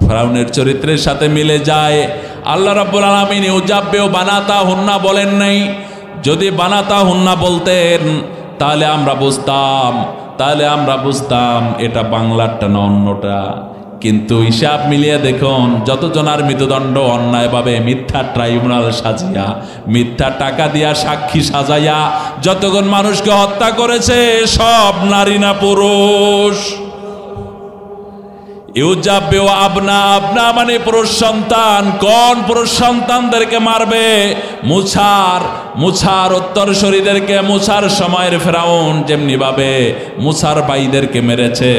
ফিরআউনের চরিত্রের সাথে মিলে যায়। আল্লাহ রাব্বুল আলামিন ইউযাব্বিহু বানাতাহুন্না বলেন নাই। যদি বানাতাহুন্না বলতেন তাহলে আমরা বুঝতাম এটা বাংলারটা না অন্যটা। কিন্তু হিসাব মিলিয়ে দেখুন, যতজনার মৃত্যুদণ্ড অন্যায়ভাবে মিথ্যা ট্রাইব্যুনাল সাজিয়া, মিথ্যা টাকা দিয়া সাক্ষী সাজাইয়া যতজন মানুষকে হত্যা করেছে, সব নারী না পুরুষ? ইউজাব্বিউ আবনা, আবনা মানে পুরুষ সন্তান। কোন পুরুষ সন্তানদেরকে মারবে? মুসার উত্তরসূরিদেরকে। মুসার সময়ের ফেরাউন যেমনি ভাবে মুসার ভাইদেরকে মেরেছে,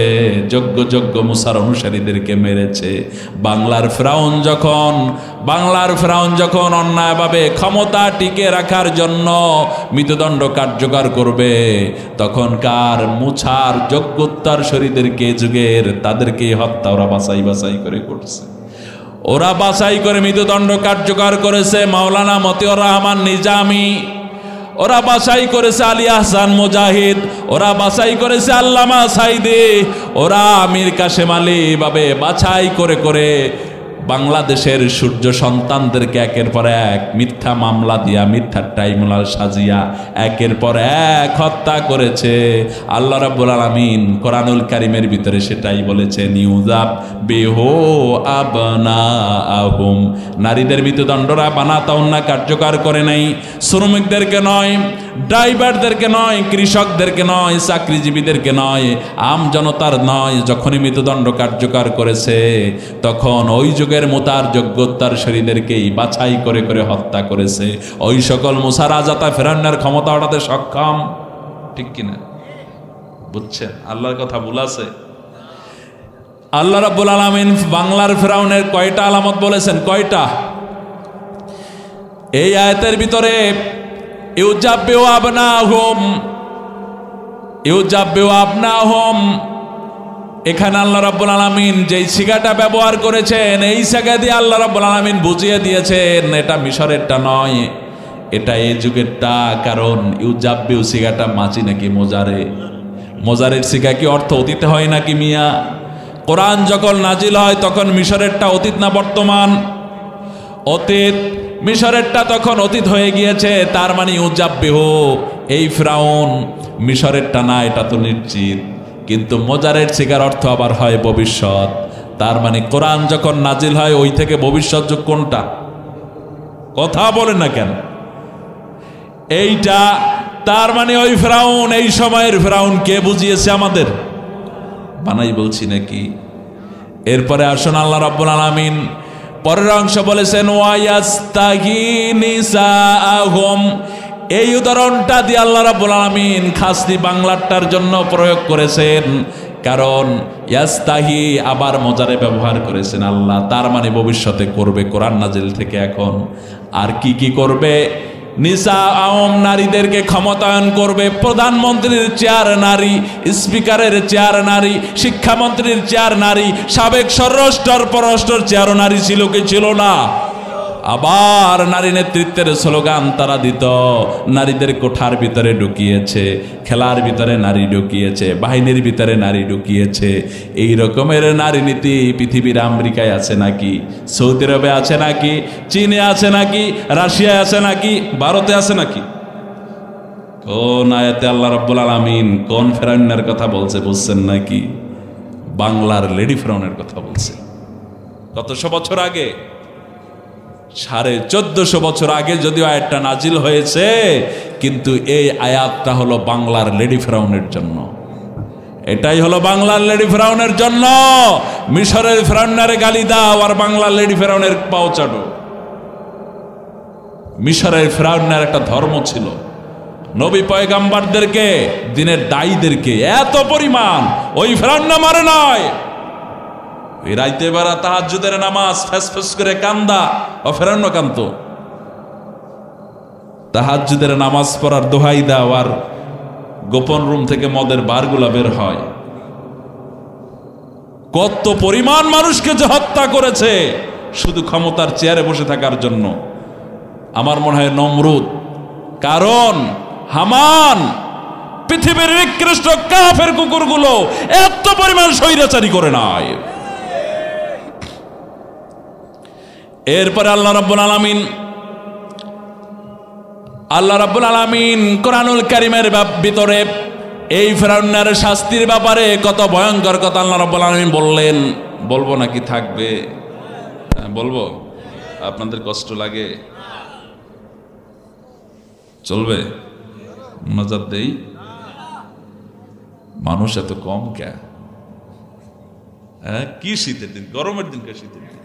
যোগ্য মুসার অনুসারীদেরকে মেরেছে, বাংলার ফেরাউন যখন অন্যায়ভাবে ক্ষমতা টিকে রাখার জন্য মৃত্যুদণ্ড কার্যকর করবে, তখনকার মুসার যোগ্য উত্তরসূরিদেরকে যুগের তাদেরকে হত্যা ওরা বাছাই করে করছে। ওরা বাছাই করে মৃত্যুদণ্ড কার্যকর করেছে মাওলানা মতিউর রহমান নিজামী, ওরা বাছাই করেছে আলী আহসান মুজাহিদ, ওরা বাছাই করেছে আল্লামা সাইদি, ওরা মীর কাসেম আলী ভাবে বাছাই করে বাংলাদেশের সূর্য সন্তানদেরকে একের পর এক মিথ্যা মামলা দিয়া, মিথ্যা ট্রাইব্যুনাল সাজিয়া একের পর এক হত্যা করেছে। আল্লাহ রাব্বুল আলামিন কোরআনুল কারীমের ভিতরে সেটাই বলেছেন, ইউযাব্বিহু আবনাআহুম। নারীদের মৃত্যুদণ্ডরা বানাতাউন্না কার্যকর করে নাই, শ্রমিকদেরকে নয়, ড্রাইভারদেরকে নয়, কৃষকদেরকে নয়, চাকরিজীবীদেরকে নয়, আম জনতার নয়। যখনই মৃত্যুদণ্ড কার্যকর করেছে তখন ওই যুগের মুতার যোগ্যতার শরীরদেরকেই বাছাই করে হত্যা করেছে। ওই সকল মুসা রাজাতা ফেরাউনের ক্ষমতা ওঠাতে সক্ষম, ঠিক কিনা? বুঝছেন? আল্লাহর কথা ভুল আছে? আল্লাহ রাব্বুল আলামিন বাংলার ফেরাউনের কয়টা আলামত বলেছেন? কয়টা? এই আয়াতের ভিতরে ইউযাব্বিউ আবনাহুম, এখানে আল্লাহ রাব্বুল আলামিন যেই সিগাটা ব্যবহার করেছেন, এই সিগা দিয়ে আল্লাহ রাব্বুল আলামিন বুঝিয়ে দিয়েছেন এটা মিশরেরটা নয়, এটা এই যুগেরটা। কারণ ইউযাব্বিউ সিগাটা মাঝি নাকি মোজারের সিগা কি অর্থ অতীতে হয় নাকি মিয়া? কোরআন যখন নাজিল হয় তখন মিশরেরটা অতীত না বর্তমান? অতীত। মিশরেরটা তখন অতীত হয়ে গিয়েছে, তার মানে ইউযাব্বিহু এই ফিরাউন মিশরেরটা না, এটা তো নিশ্চিত। কিন্তু মোজারের সিগার অর্থ আবার হয় ভবিষ্যৎ। তার মানে কোরআন যখন নাজিল হয় ওই থেকে ভবিষ্যৎ যুগ কোনটা? কথা বলেন না কেন? এইটা। তার মানে ওই ফেরাউন, এই সময়ের ফেরাউন কে বুঝিয়েছে আমাদের? বানাই বলছি নাকি? এরপরে আসুন আল্লাহ রাব্বুল আলামিন পরের অংশ বলেছেন, ওয়ায়াস্তাগি নিসাআহুম। এই উদাহরণটা দিয়ে আল্লাহ রাব্বুল আলামিন খাসনি বাংলাটার জন্য প্রয়োগ করেছেন, কারণ ইয়াস্তাহি আবার মজারে ব্যবহার করেছেন আল্লাহ। তার মানে ভবিষ্যতে করবে, কোরআন নাজিল থেকে এখন। আর কি করবে? নিসাআহুম, নারীদেরকে ক্ষমতায়ন করবে। প্রধানমন্ত্রীর চেয়ার নারী, স্পিকারের চেয়ার নারী, শিক্ষামন্ত্রীর চেয়ার নারী, সাবেক স্বরাষ্ট্র পররাষ্ট্রের চেয়ারও নারী ছিল কি ছিল না? আবার নারী নেতৃত্বের স্লোগান তারা দিত। নারীদের কোঠার ভিতরে ঢুকিয়েছে, খেলার ভিতরে নারী ঢুকিয়েছে, বাহিনীর ভিতরে নারী ঢুকিয়েছে। এই রকমের নারী নীতি পৃথিবীর আমেরিকায় আছে নাকি? সৌদি আরবে আছে নাকি? চীনে আছে নাকি? রাশিয়ায় আছে নাকি? ভারতে আছে নাকি? কোন আয়াতে আল্লাহ রাব্বুল আলামিন কোন ফেরাউনের কথা বলছে বুঝছেন নাকি? বাংলার লেডি ফেরাউনের কথা বলছে। কতশো বছর আগে, 1450 বছর আগে যদিও আয়াতটা নাজিল হয়েছে, কিন্তু এই আয়াতটা হলো বাংলার লেডি ফেরাউনের জন্য। এটাই হলো বাংলার লেডি ফেরাউনের জন্য। মিশরের ফেরাউনের গালি দাও আর বাংলার লেডি ফেরাউনের পাও চাটো। মিশরের ফেরাউনের একটা ধর্ম ছিল, নবী পয়গাম্বরদেরকে, দিনের দায়ীদেরকে এত পরিমাণ ওই ফেরাউন না মারে নয়। এই রাইতে বেড়া তাহাজ্জুদের নামাজ ফেস করে কান্দা, ও ফেরাউন কান্ত। তাহাজ্জুদের নামাজ পড়ার দোহাই দাও আর গোপন রুম থেকে মদের বারগুলা বের হয়। কত পরিমাণ মানুষকে যে হত্যা করেছে শুধু ক্ষমতার চেয়ারে বসে থাকার জন্য। আমার মনে হয় নমরুদ, কারণ হামান, পৃথিবীর নিকৃষ্ট কাফের কুকুরগুলো এত পরিমাণ স্বৈরাচারী করে নাই। এরপরে আল্লাহ রাব্বুল আলামিন কোরআনুল কারীমের ভিতরে এই ফেরাউনের শাস্তির ব্যাপারে কত ভয়ঙ্কর কথা আল্লাহ রাব্বুল আলামিন বললেন। বলবো নাকি থাকবে? বলবো? আপনাদের কষ্ট লাগে? চলবে? মজার দেই? মানুষ এত কম কে? হ্যাঁ, কি শীতের দিন, গরমের দিন কে শীতের দিন?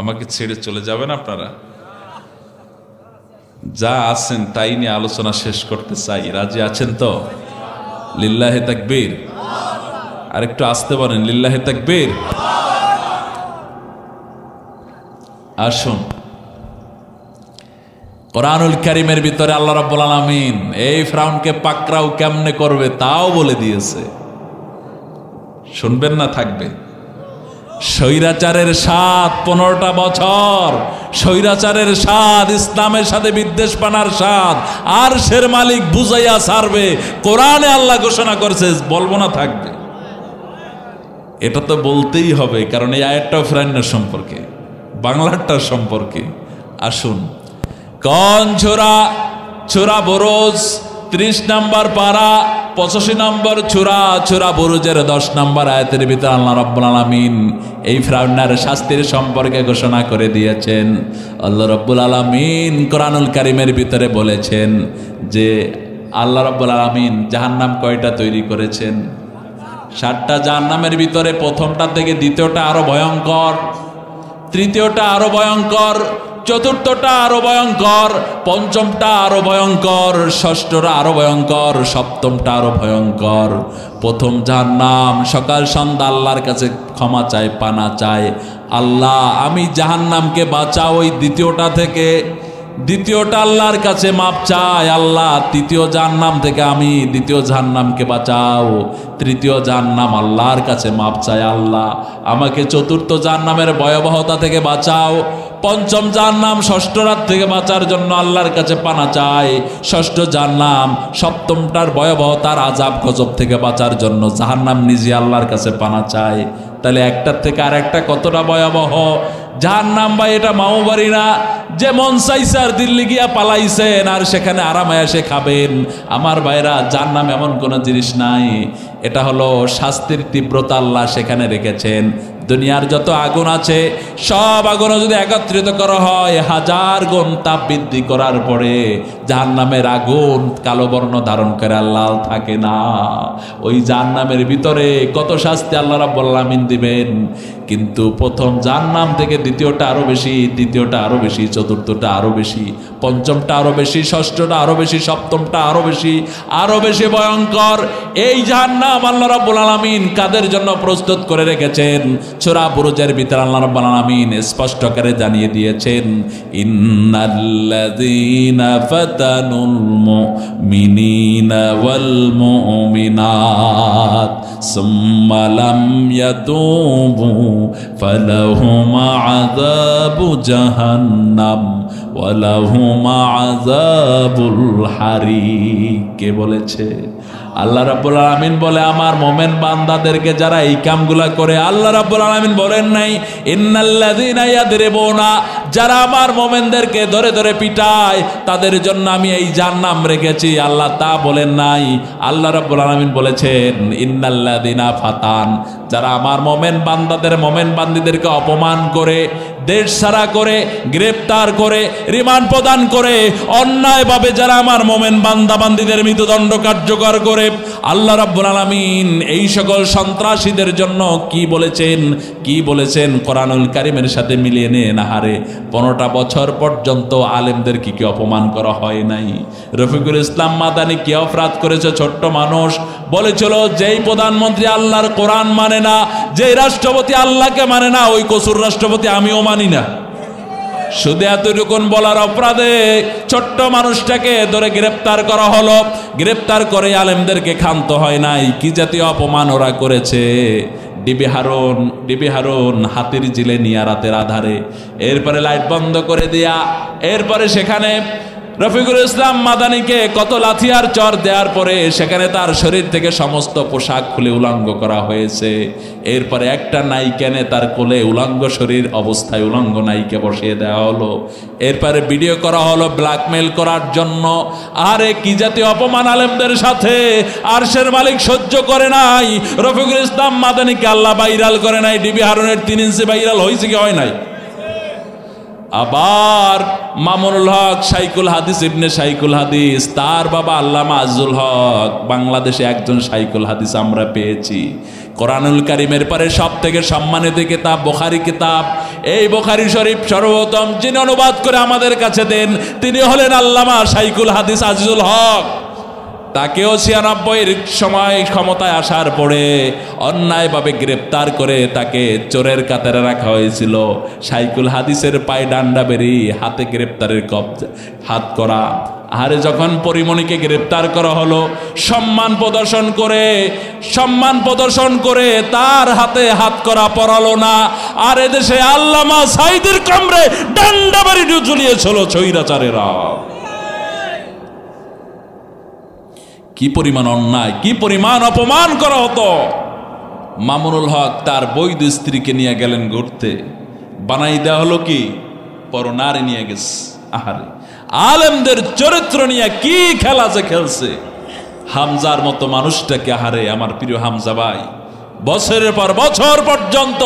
আমাকে ছেড়ে চলে যাবেন আপনারা? যা আছেন তাই নিয়ে আলোচনা শেষ করতে চাই। রাজি আছেন তো? লিল্লাহে তাকবীর। আর একটু আসতে পারেন, লিল্লাহে তাকবীর। আসুন, কোরআনুল কারীমের ভিতরে আল্লাহ রাব্বুল আলামিন এই ফিরআউনকে পাকড়াও কেমনে করবে তাও বলে দিয়েছে। শুনবেন না থাকবে? স্বৈরাচারের স্বাদ 15টা বছর, স্বৈরাচারের স্বাদ, ইসলামের সাথে বিদ্বেষ পানার স্বাদ আরশের মালিক বুঝাইয়া ছাড়বে। কোরআনে আল্লাহ ঘোষণা করেছে, বলবো না থাকবে? এটা তো বলতেই হবে, কারণ এই আয়াতটাও ফিরআউনের সম্পর্কে, বাংলাটার সম্পর্কে। আসুন, কোন ছোরা বুরুজ 30 নম্বর পারা 85 নম্বর ছোরা বুরুজের 10 নম্বর আয়াতের ভিতরে আল্লাহ রাব্বুল আলামিন এই ফিরআউনের শাস্তির সম্পর্কে ঘোষণা করে দিয়েছেন। আল্লাহ রাব্বুল আলামিন কোরআনুল কারীমের ভিতরে বলেছেন যে আল্লাহ রাব্বুল আলামিন জাহান্নাম কয়টা তৈরি করেছেন? 7টা জাহান্নামের ভিতরে প্রথমটা থেকে দ্বিতীয়টা আরো ভয়ঙ্কর, তৃতীয়টা আরো ভয়ঙ্কর, চতুর্থটা আরো ভয়ঙ্কর, পঞ্চমটা আরো ভয়ঙ্কর, ষষ্ঠটা আরো ভয়ঙ্কর, সপ্তমটা আরো ভয়ঙ্কর। প্রথম জাহান্নাম সকাল সন্ধ্যা আল্লাহর কাছে ক্ষমা চায়, পানা চায়, আল্লাহ আমি জাহান্নামকে বাঁচাও ওই দ্বিতীয়টা থেকে। দ্বিতীয়টা আল্লাহর কাছে মাপ চায়, আল্লাহ তৃতীয় জাহান্নাম থেকে আমি দ্বিতীয় জাহান্নামকে বাঁচাও। তৃতীয় জাহান্নাম আল্লাহর কাছে মাপ চায়, আল্লাহ আমাকে চতুর্থ জাহান্নামের ভয়াবহতা থেকে বাঁচাও। পঞ্চম জাহান্নাম ষষ্ঠ রাত থেকে বাঁচার জন্য আল্লাহর কাছে পানা চায়। ষষ্ঠ জাহান্নাম সপ্তমটার ভয়াবহতার আযাব গজব থেকে বাঁচার জন্য জাহান্নাম নিজে আল্লাহর কাছে পানা চায়। তাহলে একটার থেকে আর একটা কতটা ভয়াবহ জাহান্নাম! ভাই, এটা মাও বাড়ি না যে মন চাইছে আর দিল্লি গিয়া পালাইছেন আর সেখানে আরামে এসে খাবেন। আমার ভাইরা, জাহান্নাম এমন কোনো জিনিস নাই। এটা হলো শাস্তির তীব্রতা আল্লাহ সেখানে রেখেছেন। দুনিয়ার যত আগুন আছে সব আগুন যদি একত্রিত করা হয় 1000 গুণ তাপ বৃদ্ধি করার পরে জাহান্নামের আগুন কালো বর্ণ ধারণ করে আল্লাহ থাকে না। ওই জাহান্নামের ভিতরে কত শাস্তি আল্লাহ রাব্বুল আলামিন দিবেন। কিন্তু প্রথম জাহান্নাম থেকে দ্বিতীয়টা আরো বেশি, দ্বিতীয়টা আরো বেশি, চতুর্থটা আরো বেশি, পঞ্চমটা আরো বেশি, ষষ্ঠটা আরো বেশি, সপ্তমটা আরো বেশি, আরো বেশি ভয়ঙ্কর। এই জাহান্নাম আল্লাহ রাব্বুল আলামিন কাদের জন্য প্রস্তুত করে রেখেছেন? সূরা বুরুজের ভিতরে আল্লাহ রাব্বুল আলামিন স্পষ্ট করে জানিয়ে দিয়েছেন, ইন্নাল্লাযীনা ফাতানুল মুমিনিনা ওয়াল মুমিনাত সুম্মা লাম ইয়াতুবু ফালাহুম আযাবু জাহান্নাম ওয়া লাহুম আযাবুল হারিক। কে বলেছে? আল্লাহ রাব্বুল আলামিন বলে আমার মোমেন বান্দাদেরকে যারা এই কামগুলা করে। আল্লাহ রাব্বুল আলামিন বলেন নাই ইন্নাল্লাযীনা ইয়াদরিবুনা, যারা আমার মোমেনদেরকে ধরে ধরে পিটায় তাদের জন্য আমি এই জাহান্নাম রেখেছি। আল্লাহ তা বলেন নাই। আল্লাহ রাব্বুল আলামিন বলেছেন ইন্নাল্লাযীনা ফাতান, যারা আমার মোমেন বান্দাদের, মোমেন বান্দিদেরকে অপমান করে, দেশ ছাড়া করে, গ্রেফতার করে, রিমান্ড প্রদান করে, অন্যায়ভাবে যারা আমার মোমেন বান্দা বান্দিদের মৃত্যুদণ্ড কার্যকর করে, আল্লাহ রাব্বুল আলামিন এই সকল সন্ত্রাসীদের জন্য কি বলেছেন? কি বলেছেন? কোরআনুল কারীমের সাথে মিলিয়ে নে না হারে 15টা বছর পর্যন্ত আলেমদের কি অপমান করা হয় নাই? রফিকুল ইসলাম মাদানী কি অপরাধ করেছে? ছোট্ট মানুষ বলেছিল যেই প্রধানমন্ত্রী আল্লাহর কোরআন মানে না, যেই রাষ্ট্রপতি আল্লাহকে মানে না, ওই কসুর রাষ্ট্রপতি আমিও মানি না। শুধু এতটুকুন বলার অপরাধে ছোট্ট মানুষটাকে ধরে গ্রেপ্তার করা হলো। গ্রেপ্তার করে আলেমদেরকে ক্ষান্ত হয় নাই। কি জাতীয় অপমান ওরা করেছে! ডিবি হারুন হাতির জিলে নিয়া রাতের আধারে, এরপরে লাইট বন্ধ করে দিয়া, এরপরে সেখানে রফিকুল ইসলাম মাদানীকে কত লাথিয়ার চর দেওয়ার পরে সেখানে তার শরীর থেকে সমস্ত পোশাক খুলে উলঙ্গ করা হয়েছে। এরপরে একটা নায়িকানে তার কোলে উলঙ্গ শরীর অবস্থায় উলঙ্গ নায়িকা বসিয়ে দেওয়া হলো। এরপরে ভিডিও করা হলো ব্ল্যাকমেল করার জন্য। আরে কি জাতীয় অপমান আলেমদের সাথে! আরশের মালিক সহ্য করে নাই। রফিকুল ইসলাম মাদানীকে আল্লাহ ভাইরাল করে নাই। ডিবি হারুনের 3 ইঞ্চি ভাইরাল হয়েছে কি হয় নাই? আবার মামুনুল হক শাইখুল হাদিস ইবনে শাইখুল হাদিস, তার বাবা আল্লামা আজিজুল হক, বাংলাদেশে একজন শাইখুল হাদিস আমরা পেয়েছি। কোরআনুল কারীমের পরে সব থেকে সম্মানিত কিতাব বুখারী কিতাব। এই বুখারী শরীফ সর্বপ্রথম যিনি অনুবাদ করে আমাদের কাছে দেন তিনি হলেন আল্লামা শাইখুল হাদিস আজিজুল হক। তাকেও 96-এর সময় ক্ষমতায় আসার পরে অন্যায়ভাবে গ্রেপ্তার করে তাকে চোরের কাতারে রাখা হয়েছিল। শাইখুল হাদিসের পায়ে ডান্ডা বেরি, হাতে গ্রেপ্তারের হাত করা। আরে যখন পরিমণিকে গ্রেপ্তার করা হলো, সম্মান প্রদর্শন করে তার হাতে হাত করা পড়ালো না। আর এদেশে আল্লামা সাঈদীর কামরে ডান্ডা বেরি ঝুলিয়েছিল স্বৈরাচারেরা। কি পরিমাণ অন্যায়, কি পরিমাণ অপমান করা হতো। মামুনুল হক তার বৈধ স্ত্রীকে নিয়ে গেলেন ঘুরতে, বানাই দেওয়া হলো কি পরনারী নিয়ে গেছে। আহারে, আলেমদের চরিত্র নিয়ে কি খেলা যে খেলছে। হামজার মতো মানুষটাকে, আহারে আমার প্রিয় হামজা ভাই, বছরের পর বছর পর্যন্ত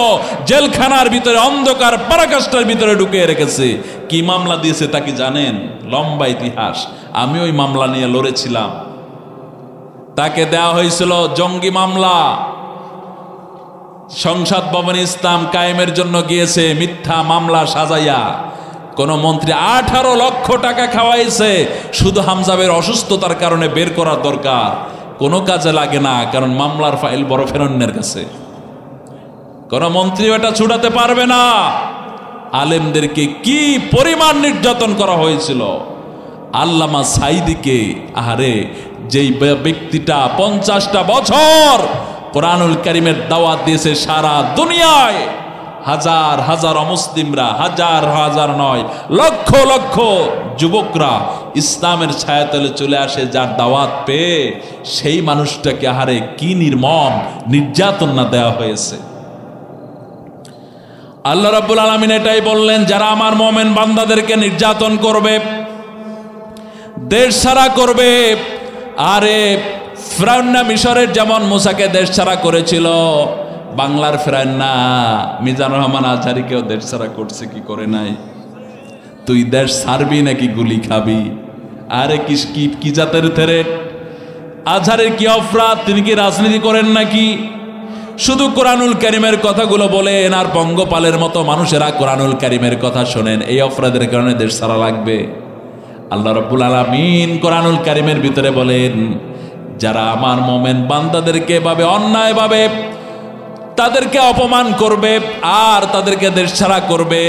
জেলখানার ভিতরে অন্ধকার পরাকাষ্ঠার ভিতরে ঢুকিয়ে রেখেছে। কি মামলা দিয়েছে তা কি জানেন? লম্বা ইতিহাস। আমি ওই মামলা নিয়ে লড়েছিলাম। তাকে দেওয়া হয়েছিল জঙ্গি মামলা। সংসদ ভবন ইসলাম কায়েমের জন্য গিয়েছে, মিথ্যা মামলা সাজাইয়া কোন মন্ত্রী 18 লক্ষ টাকা খাওয়াইছে। শুধু হামজাবের অসুস্থতার কারণে বের করার দরকার, কোনো কাজে লাগে না, কারণ মামলার ফাইল বড় ফেরন্নের কাছে। কোন মন্ত্রী এটা ছুটাতে পারবে না। আলেমদেরকে কি পরিমাণ নির্যাতন করা হয়েছিল। আল্লামা সাঈদীকে, আহারে যেই ব্যক্তিটা 50টা বছর কোরআনুল কারীমের দাওয়াত দিয়েছে সারা দুনিয়ায়, হাজার হাজার অমুসলিমরা, হাজার হাজার নয় লক্ষ লক্ষ যুবকরা ইসলামের ছায়াতলে চলে আসে যার দাওয়াত পেয়ে, সেই মানুষটাকে আহারে কি নির্মম নির্যাতন না দেওয়া হয়েছে। আল্লাহ রাব্বুল আলামিন এটাই বললেন, যারা আমার মুমিন বান্দাদেরকে নির্যাতন করবে, দেশ ছাড়া করবে। আরে ফিরআউন না মিশরের যেমন মুসাকে দেশ ছাড়া করেছিল, বাংলার ফিরআউন না মিজানুর রহমান আজহারীকেও দেশ ছাড়া করছে, কি করে নাই? তুই দেশ ছাড়বি নাকি গুলি খাবি? আরে কি জাতের থ্রেট! আজহারের কি অপরাধ? তিনি কি রাজনীতি করেন নাকি? শুধু কোরআনুল কারীমের কথাগুলো বলেন, আর পঙ্গপালের মতো মানুষেরা কোরআনুল কারীমের কথা শোনেন। এই অপরাধের কারণে দেশ ছাড়া লাগবে? আল্লাহ রাব্বুল আলামিন কোরআনুল কারীমের ভিতরে বলেন, যারা আমার মুমিন বান্দাদেরকে ভাবে অন্যায়ভাবে তাদেরকে অপমান করবে আর তাদেরকে দেশ ছাড়া করবে,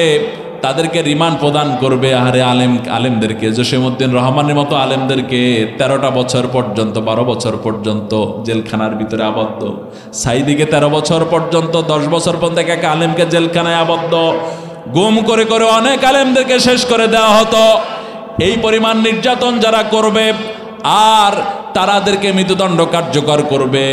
তাদেরকে রিমান্ড প্রদান করবে। আরে আলেমদেরকে, জসিমউদ্দিন রহমানের মতো আলেমদেরকে 13টা বছর পর্যন্ত, 12 বছর পর্যন্ত জেলখানার ভিতরে আবদ্ধ। সাঈদীকে 13 বছর পর্যন্ত, 10 বছর পর্যন্ত এক আলেমকে জেলখানায় আবদ্ধ, গুম করে করে অনেক আলেমদেরকে শেষ করে দেওয়া হতো। এই পরিমাণ নির্যাতন যারা করবে আর তাদেরকে মৃত্যুদণ্ড কার্যকর করবে,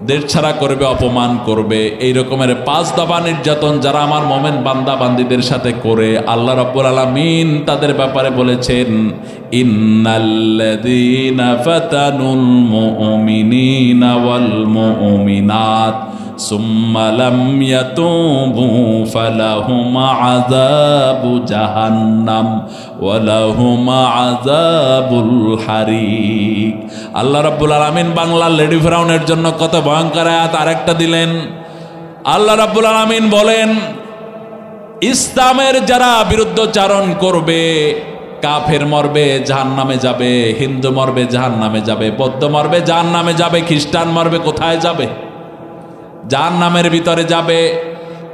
দেশ ছাড়া করবে, অপমান করবে, এই রকমের 5 দফা নির্যাতন যারা আমার মুমিন বান্দা বান্দীদের সাথে করে, আল্লাহ রাব্বুল আলামিন তাদের ব্যাপারে বলেছেন, ইন্নাল্লাযীনা ফাতানুল মুমিনিনা ওয়াল মুমিনাত সুম্মা লাম ইয়াতুবু ফালাহুম আযাবু জাহান্নাম ওয়া লাহুম আযাবুল হারিক। আল্লাহ রাব্বুল আলামিন বাংলার লেডি ফিরাউনের জন্য কত ভয়ঙ্কর আয়াত আরেকটা দিলেন। আল্লাহ রাব্বুল আলামিন বলেন, ইসলামের যারা বিরুদ্ধচারণ করবে, কাফের মরবে জাহান্নামে যাবে, হিন্দু মরবে জাহান্নামে যাবে, বৌদ্ধ মরবে জাহান্নামে যাবে, খ্রিস্টান মরবে কোথায় যাবে? জাহান্নামের ভিতরে যাবে।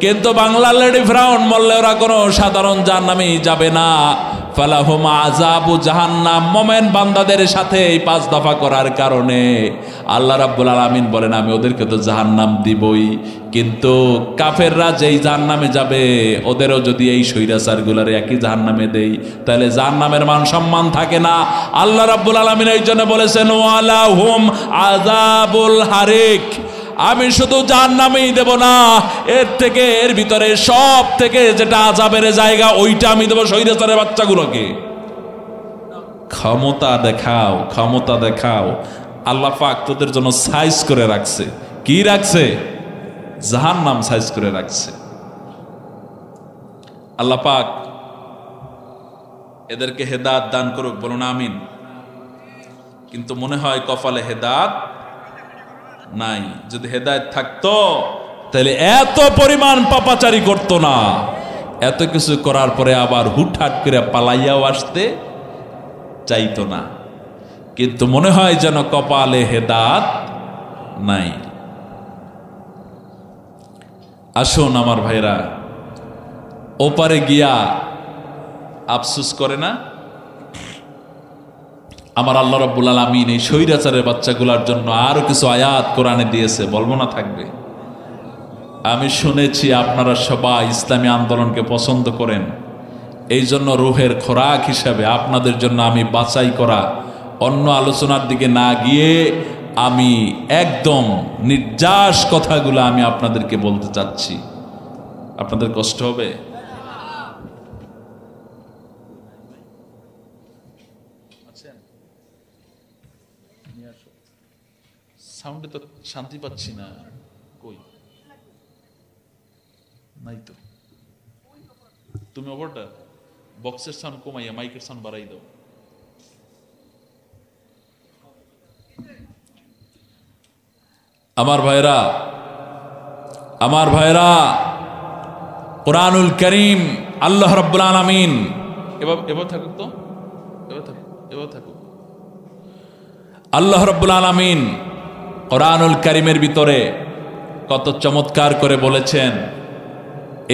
কিন্তু বাংলার লেডি ফিরাউন মরলে ওরা কোনো সাধারণ জাহান্নামেই যাবে না। ফালাহুম আযাবু জাহান্নাম। মুমিন বান্দাদের সাথে এই 5 দফা করার কারণে আল্লাহ রাব্বুল আলামিন বলেন, আমি ওদেরকে তো জাহান্নাম দিবই, কিন্তু কাফেররা যেই জাহান্নামে যাবে ওদেরও যদি এই স্বৈরাচারগুলোর একই জাহান্নামে দেই, তাহলে জাহান্নামের মান সম্মান থাকে না। আল্লাহ রাব্বুল আলামিন এই জন্য বলেছেন, ওয়ালাহুম আযাবুল হারিক। আমি শুধু জাহান্নামেই দেব না, এর ভিতরে সব থেকে যেটা আযাবের জায়গা ওইটা আমি দেব স্বৈরাচারের বাচ্চাগুলোকে। ক্ষমতা দেখাও, ক্ষমতা দেখাও। আল্লাহ পাক তোদের জন্য সাইজ করে রাখছে। কি রাখছে? জাহান্নাম সাইজ করে রাখছে। আল্লাহ পাক এদেরকে হেদায়েত দান করুক, বলুন আমিন। কিন্তু মনে হয় কপালে হেদায়েত নাই। যদি হেদায়েত থাকতো তাহলে এত পরিমাণ পাপাচারি করতো না, এত কিছু করার পরে আবার হুটহাট করে পালাইয়াও আসতে চাইতো না। কিন্তু মনে হয় যেন কপালে হেদায়েত নাই। আসুন আমার ভাইরা, ওপারে গিয়া আফসোস করে না আমার আল্লাহ রাব্বুল আলামিন এই স্বৈরাচারের বাচ্চাগুলোর জন্য আরো কিছু আয়াত কোরআনে দিয়েছে, বলবো না থাকবে? আমি শুনেছি আপনারা সবাই ইসলামী আন্দোলনকে পছন্দ করেন, এই জন্য রুহের খোরাক হিসাবে আপনাদের জন্য আমি বাছাই করা অন্য আলোচনার দিকে না গিয়ে আমি একদম নির্যাস কথাগুলো আমি আপনাদেরকে বলতে চাচ্ছি। আপনাদের কষ্ট হবে? সাউন্ডে তো শান্তি পাচ্ছি না, কই নাই তো। তুমি ওভারটা বক্সের সাউন্ড কমাইয়া মাইকের সাউন্ড বাড়াই দাও। আমার ভাইরা, কুরআনুল কারীম আল্লাহ রাব্বুল আলামিন এবার থাকুক তো, এবার থাকুক। আল্লাহ রাব্বুল আলামিন কুরআনুল কারীমের ভিতরে কত চমৎকার করে বলেছেন,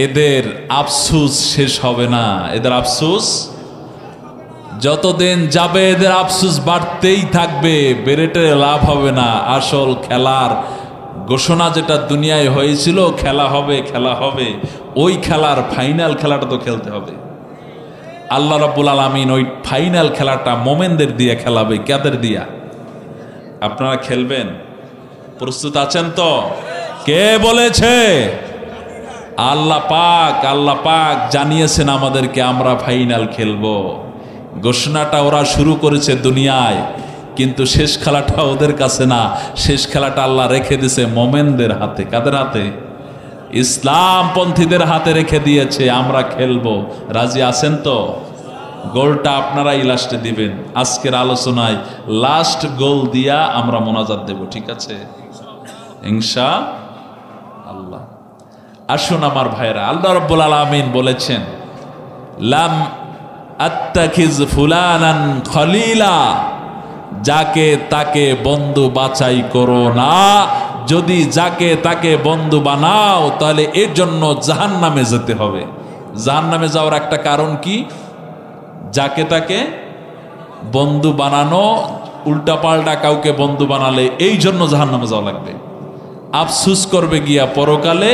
এদের আফসোস শেষ হবে না, এদের আফসোস যতদিন যাবে এদের আফসোস বাড়তেই থাকবে, বেরেটে লাভ হবে না। আসল খেলার ঘোষণা যেটা দুনিয়ায় হয়েছিল, খেলা হবে, ওই খেলার ফাইনাল খেলাটা তো খেলতে হবে। আল্লাহ রাব্বুল আলামিন ওই ফাইনাল খেলাটা মোমেনদের দিয়ে খেলাবে। কাদের দিয়া? আপনারা খেলবেন? প্রস্তুত আছেন তো? কে বলেছে? আল্লাহ পাক জানিয়েছেন আমাদেরকে আমরা ফাইনাল খেলবো। ঘোষণাটা ওরা শুরু করেছে দুনিয়ায়, কিন্তু শেষ খেলাটা ওদের কাছে না, শেষ খেলাটা আল্লাহ রেখে দিয়েছে মোমেনদের হাতে। কাদের হাতে? ইসলামপন্থীদের হাতে রেখে দিয়েছে। আমরা খেলবো, রাজি আছেন তো? গোলটা আপনারাই লাস্টে দিবেন। আজকের আলোচনায় লাস্ট গোল দিয়া আমরা মোনাজাত দেব, ঠিক আছে? ইনশাআল্লাহ। আসুন আমার ভাইরা, আল্লাহ রাব্বুল আলামিন বলেছেন, লাম আত্তাখিজ ফুলানান খলিলা, যাকে তাকে বন্ধু বাছাই করো না। যদি যাকে তাকে বন্ধু বানাও তাহলে এর জন্য জাহান্নামে যেতে হবে। জাহান্নামে যাওয়ার একটা কারণ কি? যাকে তাকে বন্ধু বানানো, উল্টাপাল্টা কাউকে বন্ধু বানালে এই জন্য জাহান্নামে যাওয়া লাগবে। আফসুস করবে গিয়া পরকালে।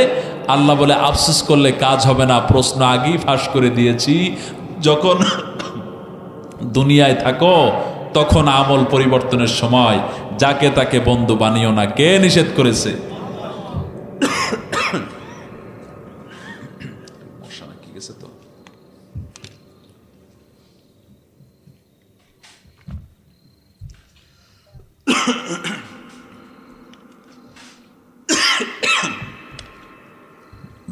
আল্লাহ বলে আফসুস করলে কাজ হবে না। প্রশ্ন আগেই ফাঁস করে দিয়েছি, যখন দুনিয়ায় থাকো তখন আমল পরিবর্তনের সময় যাকে তাকে বন্ধু বানিও না। কে নিষেধ করেছে? কি গেছে তো?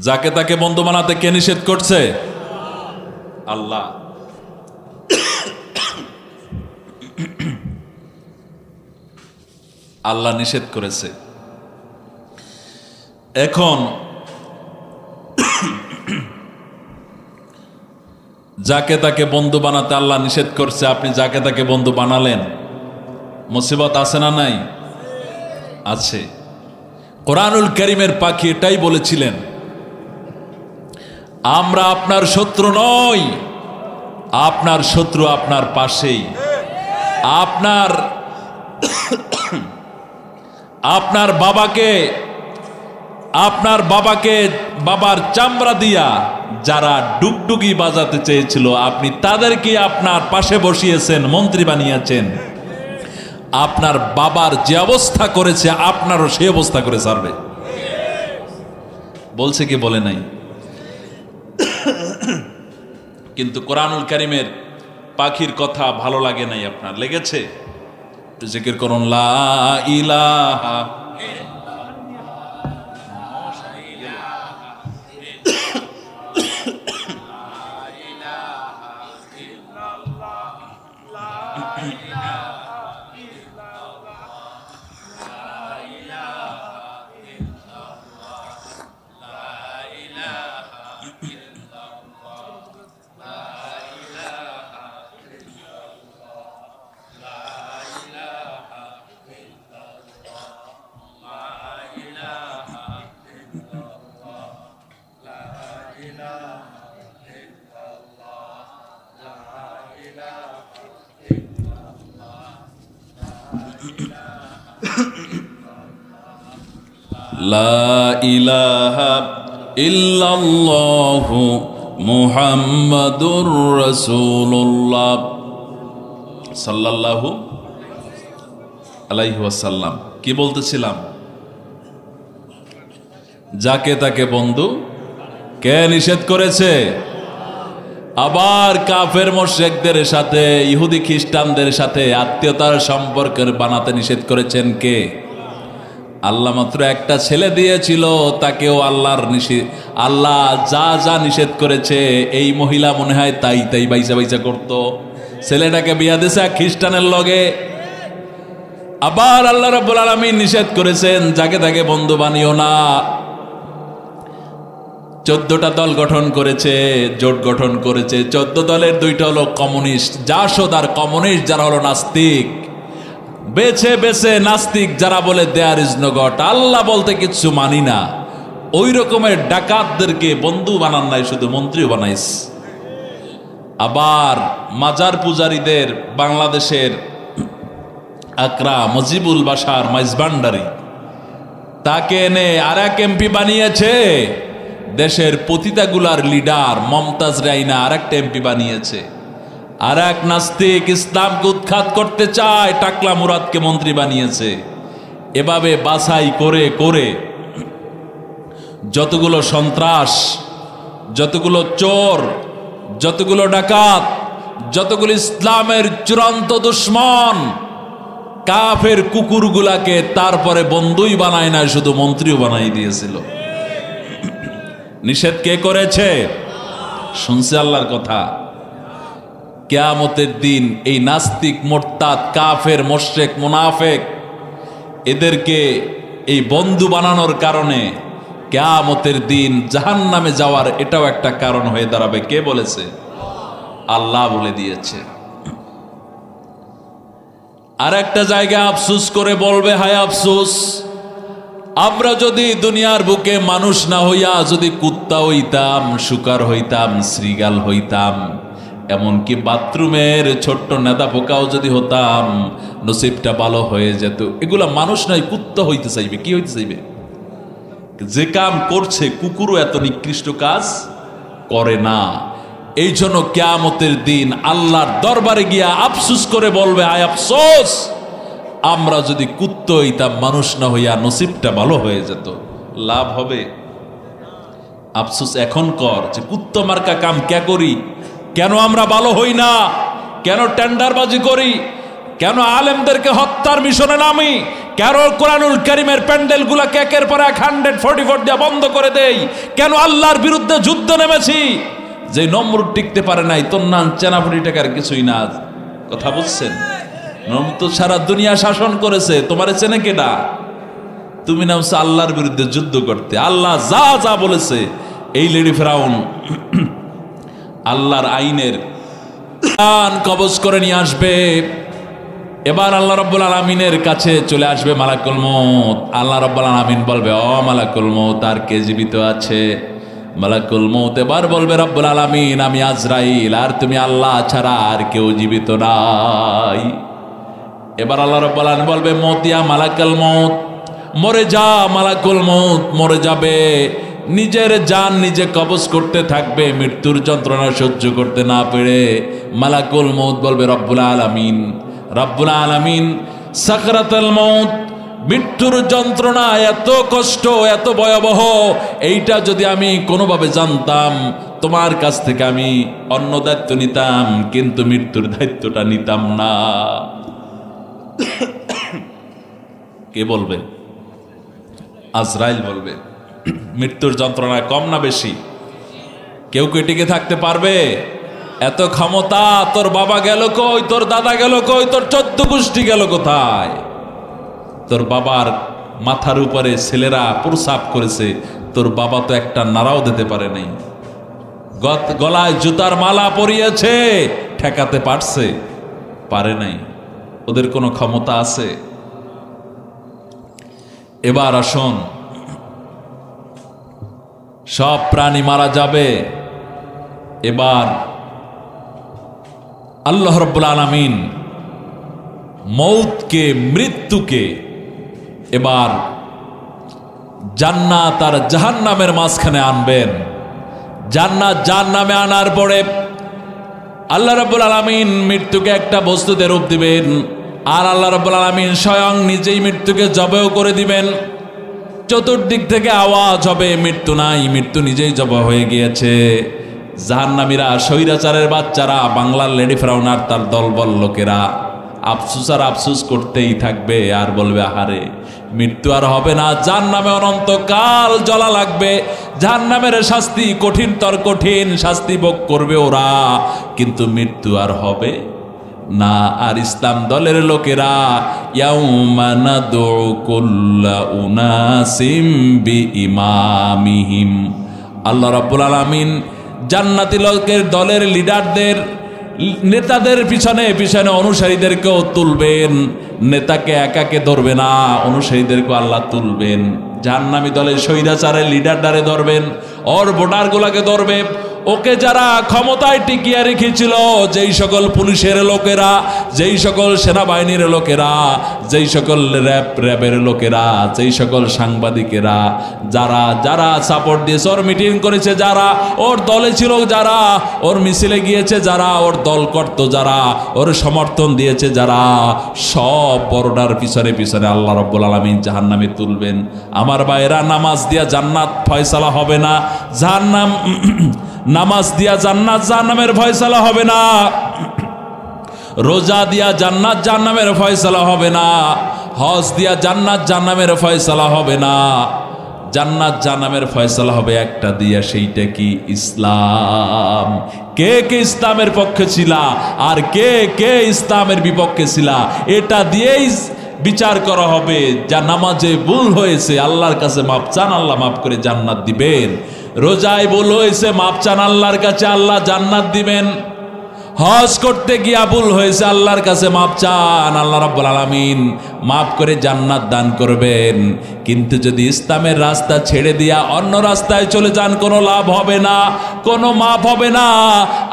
যাকে তাকে বন্ধু বানাতে কে নিষেধ করছে? আল্লাহ। আল্লাহ নিষেধ করেছে। এখন যাকে তাকে বন্ধু বানাতে আল্লাহ নিষেধ করছে, আপনি যাকে তাকে বন্ধু বানালেন, মুসিবত আছে না নাই? আছে। কোরআনুল কারীমের পাখি এটাই বলেছিলেন, আমরা আপনার শত্রু নই, আপনার শত্রু আপনার পাশেই। আপনার বাবাকে বাবার চামড়া দিয়া যারা ডুগডুগি বাজাতে চেয়েছিল, আপনি তাদেরকে আপনার পাশে বসিয়েছেন, মন্ত্রী বানিয়েছেন। আপনার বাবার যে অবস্থা করেছে আপনারও সেই অবস্থা করে ছাড়বে। বলছে কি বলে নাই? কিন্তু কোরআনুল কারীমের পাখির কথা ভালো লাগে নাই। আপনার লেগেছে? একটু জিকির করুন, লা ইলাহা। লা ইলাহা ইল্লাল্লাহু মুহাম্মাদুর রাসূলুল্লাহ সাল্লাল্লাহু আলাইহি ওয়াসাল্লাম। কি বলতেছিলাম? যাকে তাকে বন্ধু কে নিষেধ করেছে? আবার কাফের মুশরিকদের সাথে, ইহুদি খ্রিস্টানদের সাথে আত্মীয়তার সম্পর্ক বানাতে নিষেধ করেছেন কে? আল্লাহ মাত্র একটা ছেলে দিয়েছিল, তাকেও আল্লাহ যা যা নিষেধ করেছে এই মহিলা মনে হয় তাই তাই বাইসা বাইসা করতো। ছেলেটাকে বিয়া দিছে খ্রিস্টানের লগে। আবার আল্লাহ রাব্বুল আলামিন নিষেধ করেছেন যাকে তাকে বন্ধু বানিও না। 14টা দল গঠন করেছে, জোট গঠন করেছে। 14 দলের 2টা হলো কমিউনিস্ট জাসদ, আর কমিউনিস্ট যারা হলো নাস্তিক। বেছে বেছে নাস্তিক যারা বলে দেয়ার ইজ নো গড, আল্লাহ বলতে কিচ্ছু মানি না, ওই রকমের ডাকাতদেরকে বন্ধু বানান নাই, শুধু মন্ত্রী বানাইস। আবার মাজার পূজারীদের বাংলাদেশের আকরা মজিবুল বাশার মাইজবান্ডারি, তাকে এনে আর এক এমপি বানিয়েছে। দেশের পতিতাগুলার লিডার মমতাজ রাইনা আর একটা এমপি বানিয়েছে। আর এক নাস্তিক ইসলামকে উৎখাত করতে চায়, টাকলা মুরাদকে মন্ত্রী বানিয়েছে। এভাবে বাছাই করে করে যতগুলো সন্ত্রাস, যতগুলো চোর, যতগুলো ডাকাত, যতগুলো ইসলামের চূড়ান্ত দুশ্মন, কাফের কুকুরগুলাকে তারপরে বন্ধুই বানায় না, শুধু মন্ত্রীও বানাই দিয়েছিল। নিষেধ কে করেছে? শুনছে আল্লাহর কথা। কিয়ামতের দিন এই নাস্তিক, মোরতাদ, কাফের, মুশরিক, মুনাফিক এদেরকে এই বন্ধু বানানোর কারণে কিয়ামতের দিন জাহান্নামে যাওয়ার এটাও একটা কারণ হয়ে দাঁড়াবে। কে বলেছে? আল্লাহ বলে দিয়েছে। আর একটা জায়গায় আফসোস করে বলবে, হায় আফসোস, আমরা যদি দুনিয়ার বুকে মানুষ না হইয়া যদি কুত্তা হইতাম, শুকর হইতাম, শ্রীগাল হইতাম, এমনকি বাথরুমের ছোট্ট নেদা পোকাও যদি হতাম, নসিবটা ভালো হয়ে যেত। এগুলা মানুষ নয়, কুত্তা হইতে চাইবে। কি হইতে চাইবে? যে কাম করছে কুকুরও এত নিকৃষ্ট কাজ করে না। এই জন্য কিয়ামতের দিন আল্লাহর দরবারে গিয়া আফসোস করে বলবে, আয় আফসোস, আমরা যদি কুত্তা হইতাম, মানুষ না হইয়া নসিবটা ভালো হয়ে যেত। লাভ হবে? আফসোস এখন কর যে কুত্তা মার্কা কাম কে করি, কেন আমরা ভালো হই না, কেন টেন্ডারবাজি করি, কেন আলেমদেরকে হত্যার মিশনে নামি, কেন কোরআনুল কারীমের প্যান্ডেল গুলাকে একের পর 144 দিয়ে বন্ধ করে দেই, কেন আল্লাহর বিরুদ্ধে যুদ্ধ নেমেছি। যে নমরুদ টিকতে পারে নাই, তোর নাম চেনাফুটি টাকার কিছুই না। কথা বুঝছেন? নমরুদ তো সারা দুনিয়া শাসন করেছে, তোমারে চেনে কেডা? তুমি নামছো আল্লাহর বিরুদ্ধে যুদ্ধ করতে। আল্লাহ যা যা বলেছে, এই লেডি ফেরাউন আল্লাহর আইনের কবজ করে নিয়ে আসবে। এবার আল্লাহ রাব্বুল আলামিনের কাছে চলে আসবে মালাকুল মউত। আল্লাহ রাব্বুল আলামিন বলবে, ও মালাকুল মউত, আর কে জীবিত আছে? মালাকুল মউত এবার বলবে, রব্বুল আলামিন, আমি আজরাইল, আর তুমি আল্লাহ ছাড়া আর কেউ জীবিত নাই। এবার আল্লাহ রাব্বুল আলামিন বলবে, মতিয়া মালাকুল মউত, মরে যা। মালাকুল মউত মরে যাবে, নিজের জান নিজে কবজ করতে থাকবে, মৃত্যুর যন্ত্রণা সহ্য করতে না পেরে। মালাকুল মউত বলবে, রব্বুল আলামিন, রব্বুল আলামিন, সাকরাতুল মউত, মৃত্যুর যন্ত্রণা এত কষ্ট, এত ভয়াবহ, এইটা যদি আমি কোনোভাবে জানতাম, তোমার কাছ থেকে আমি অন্য দায়িত্ব নিতাম, কিন্তু মৃত্যুর দায়িত্বটা নিতাম না। কে বলবে? আজরাইল বলবে। মৃত্যুর যন্ত্রণা কম না বেশি? কেউ কে টিকে থাকতে পারবে? এত ক্ষমতা, তোর বাবা গেল কই, তোর দাদা গেল কই, তোর 14 গোষ্ঠী গেল কোথায়? তোর বাবার মাথার উপরে ছেলেরা প্রসাব করেছে, তোর বাবা তো একটা নাড়াও দিতে পারে নাই। গলায় জুতার মালা পরিয়েছে, ঠেকাতে পারছে? পারে নাই। ওদের কোনো ক্ষমতা আছে? এবার আসুন, সব প্রাণী মারা যাবে। এবার আল্লাহ রাব্বুল আলামিন মৌতকে, মৃত্যুকে এবার জান্নাত আর জাহান্নামের মাঝখানে আনবেন। জান্নাত জাহান্নামে আনার পরে আল্লাহ রাব্বুল আলামিন মৃত্যুকে একটা বস্তুতে রূপ দিবেন, আর আল্লাহ রাব্বুল আলামিন স্বয়ং নিজেই মৃত্যুকে জবেও করে দিবেন। চতুর্দিক থেকে আওয়াজ হবে, মৃত্যু নাই, মৃত্যু নিজেই জবা হয়ে গিয়েছে। জাহান্নামীরা, স্বৈরাচারের বাচ্চারা, বাংলার লেডি ফেরাউন আর তার দলবল লোকেরা আফসুস আর আফসুস করতেই থাকবে, আর বলবে আহারে মৃত্যু আর হবে না, জাহান্নামে অনন্তকাল জ্বলা লাগবে, জাহান্নামের শাস্তি কঠিনতর কঠিন শাস্তি ভোগ করবে ওরা, কিন্তু মৃত্যু আর হবে না। আর ইসলাম দলের লোকেরা ইয়াউমা নাদউ কুল্লা উনাসিম বিইমামিহিম, আল্লাহ রাব্বুল আলামিন জান্নাতি লোকের দলের লিডারদের, নেতাদের পিছনে পিছনে অনুসারীদেরকেও তুলবেন। নেতাকে একাকে ধরবে না, অনুসারীদেরকেও আল্লাহ তুলবেন। জাহান্নামী দলের স্বৈরাচারের লিডারদারে ধরবেন, ওর ভোটারগুলাকে ধরবে। ওকে যারা ক্ষমতায় টিকিয়ে রেখেছিল, যেই সকল পুলিশের লোকেরা, যেই সকল সেনাবাহিনীর লোকেরা, যেই সকল র্যাবের লোকেরা, যেই সকল সাংবাদিকেরা, যারা যারা সাপোর্ট দিয়েছে, ওর মিটিং করেছে যারা, ওর দলে ছিল যারা, ওর মিছিলে গিয়েছে যারা, ওর দল করত যারা, ওর সমর্থন দিয়েছে যারা, সব বড়টার পিছনে পিছনে আল্লাহ রাব্বুল আলামিন জাহান্নামে তুলবেন। আমার ভাইয়েরা, নামাজ দিয়া জান্নাত ফয়সালা হবে না, জাহান্নাম নামাজ দিয়া জান্নাত জাহান্নামের ফয়সালা হবে না, রোজা দিয়া জান্নাত জাহান্নামের ফয়সালা হবে না, হজ দিয়া জান্নাত জাহান্নামের ফয়সালা হবে না। জান্নাত জাহান্নামের ফয়সালা হবে একটা দিয়া, সেইটা কি? ইসলাম। কে কে ইসলামের পক্ষে ছিলা আর কে কে ইসলামের বিপক্ষে ছিলা, এটা দিয়েই বিচার করা হবে। যা নামাজে ভুল হয়েছে আল্লাহর কাছে মাপ চান, আল্লাহ মাফ করে জান্নাত দিবেন। রোজায় ভুল হয়েছে, মাপ চান আল্লাহর কাছে, আল্লাহ জান্নাত দিবেন। হজ করতে গিয়া ভুল হয়েছে, আল্লাহর কাছে মাপ চান, আল্লাহ রাব্বুল আলামিন মাফ করে জান্নাত দান করবেন। কিন্তু যদি ইসলামের রাস্তা ছেড়ে দিয়া অন্য রাস্তায় চলে যান, কোনো লাভ হবে না, কোনো মাফ হবে না।